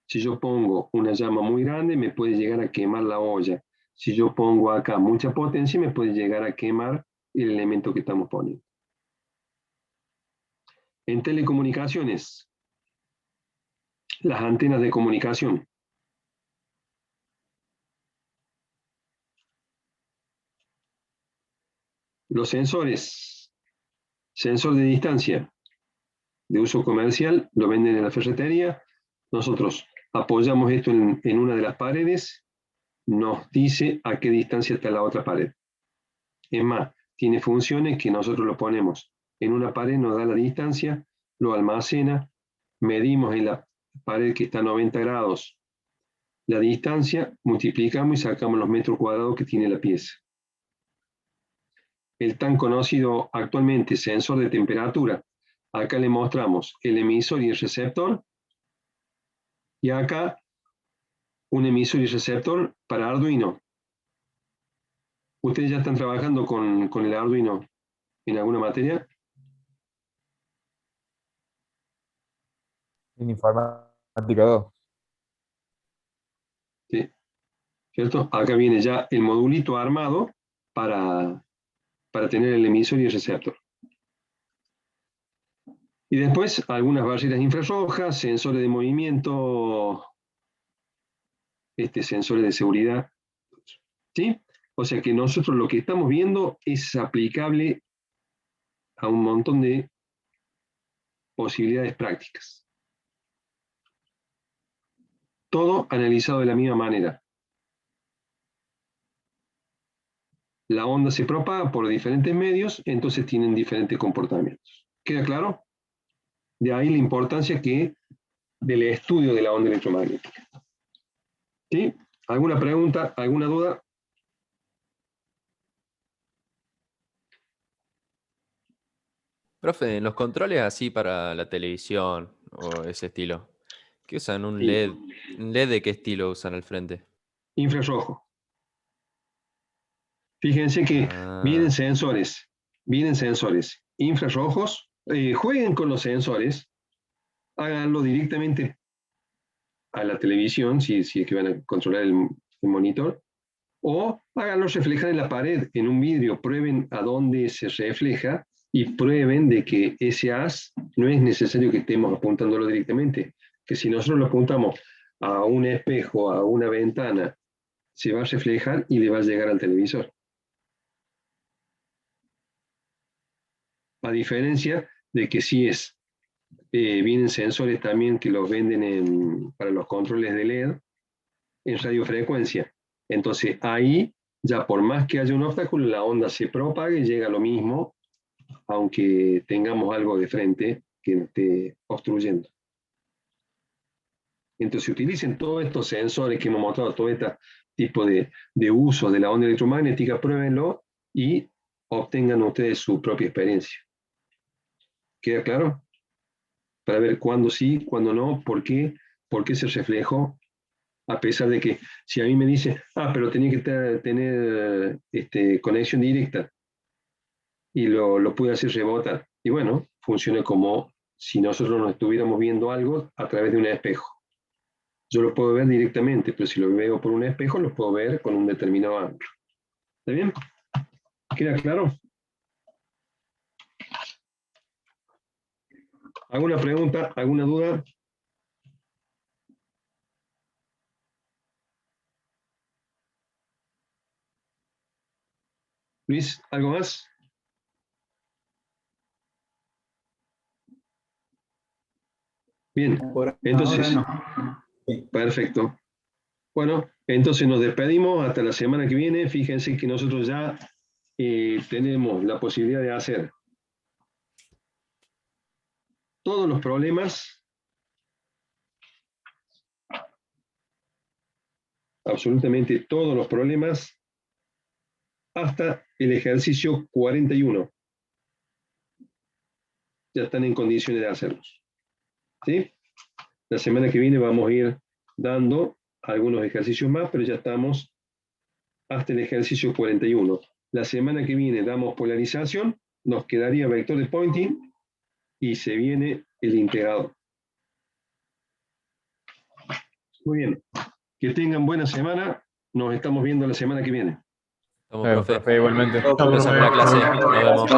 Si yo pongo una llama muy grande, me puede llegar a quemar la olla. Si yo pongo acá mucha potencia, me puede llegar a quemar el elemento que estamos poniendo. En telecomunicaciones, las antenas de comunicación. Los sensores, sensor de distancia de uso comercial, lo venden en la ferretería. Nosotros apoyamos esto en una de las paredes, nos dice a qué distancia está la otra pared. Es más, tiene funciones que nosotros lo ponemos en una pared, nos da la distancia, lo almacena, medimos en la pared que está a 90 grados la distancia, multiplicamos y sacamos los metros cuadrados que tiene la pieza. El tan conocido actualmente sensor de temperatura. Acá le mostramos el emisor y el receptor. Y acá un emisor y receptor para Arduino. ¿Ustedes ya están trabajando con el Arduino en alguna materia? En informática 2. Sí. ¿Cierto? Acá viene ya el modulito armado para tener el emisor y el receptor. Y después algunas barreras infrarrojas, sensores de movimiento, sensores de seguridad. ¿Sí? O sea que nosotros lo que estamos viendo es aplicable a un montón de posibilidades prácticas. Todo analizado de la misma manera. La onda se propaga por diferentes medios, entonces tienen diferentes comportamientos. ¿Queda claro? De ahí la importancia del estudio de la onda electromagnética. ¿Sí? ¿Alguna pregunta? ¿Alguna duda? Profe, en los controles así para la televisión o ese estilo, ¿qué usan? ¿Un Sí. LED? ¿Un LED de qué estilo usan al frente? Infrarrojo. Fíjense que vienen sensores infrarrojos, jueguen con los sensores, háganlo directamente a la televisión, si es que van a controlar el monitor, o háganlo reflejar en la pared, en un vidrio, prueben a dónde se refleja y prueben de que ese haz no es necesario que estemos apuntándolo directamente, que si nosotros lo apuntamos a un espejo, a una ventana, se va a reflejar y le va a llegar al televisor. A diferencia de que si vienen sensores también que los venden para los controles de LED en radiofrecuencia. Entonces ahí, ya por más que haya un obstáculo, la onda se propaga y llega a lo mismo, aunque tengamos algo de frente que esté obstruyendo. Entonces utilicen todos estos sensores que hemos mostrado, todo este tipo de uso de la onda electromagnética, pruébenlo y obtengan ustedes su propia experiencia. ¿Queda claro? Para ver cuándo sí, cuándo no, por qué se reflejó, a pesar de que si a mí me dice, pero tenía que tener conexión directa, y lo pude hacer rebotar. Y bueno, funciona como si nosotros nos estuviéramos viendo algo a través de un espejo. Yo lo puedo ver directamente, pero si lo veo por un espejo, lo puedo ver con un determinado ángulo. ¿Está bien? ¿Queda claro? ¿Alguna pregunta? ¿Alguna duda? Luis, ¿algo más? Bien, entonces, perfecto. Bueno, entonces nos despedimos hasta la semana que viene. Fíjense que nosotros ya tenemos la posibilidad de hacer todos los problemas, absolutamente todos los problemas, hasta el ejercicio 41. Ya están en condiciones de hacerlos. ¿Sí? La semana que viene vamos a ir dando algunos ejercicios más, pero ya estamos hasta el ejercicio 41. La semana que viene damos polarización, nos quedaría vector de Poynting y se viene el integrador. Muy bien. Que tengan buena semana. Nos estamos viendo la semana que viene. Estamos, profe. Igualmente. Empezamos la clase. Nos vemos.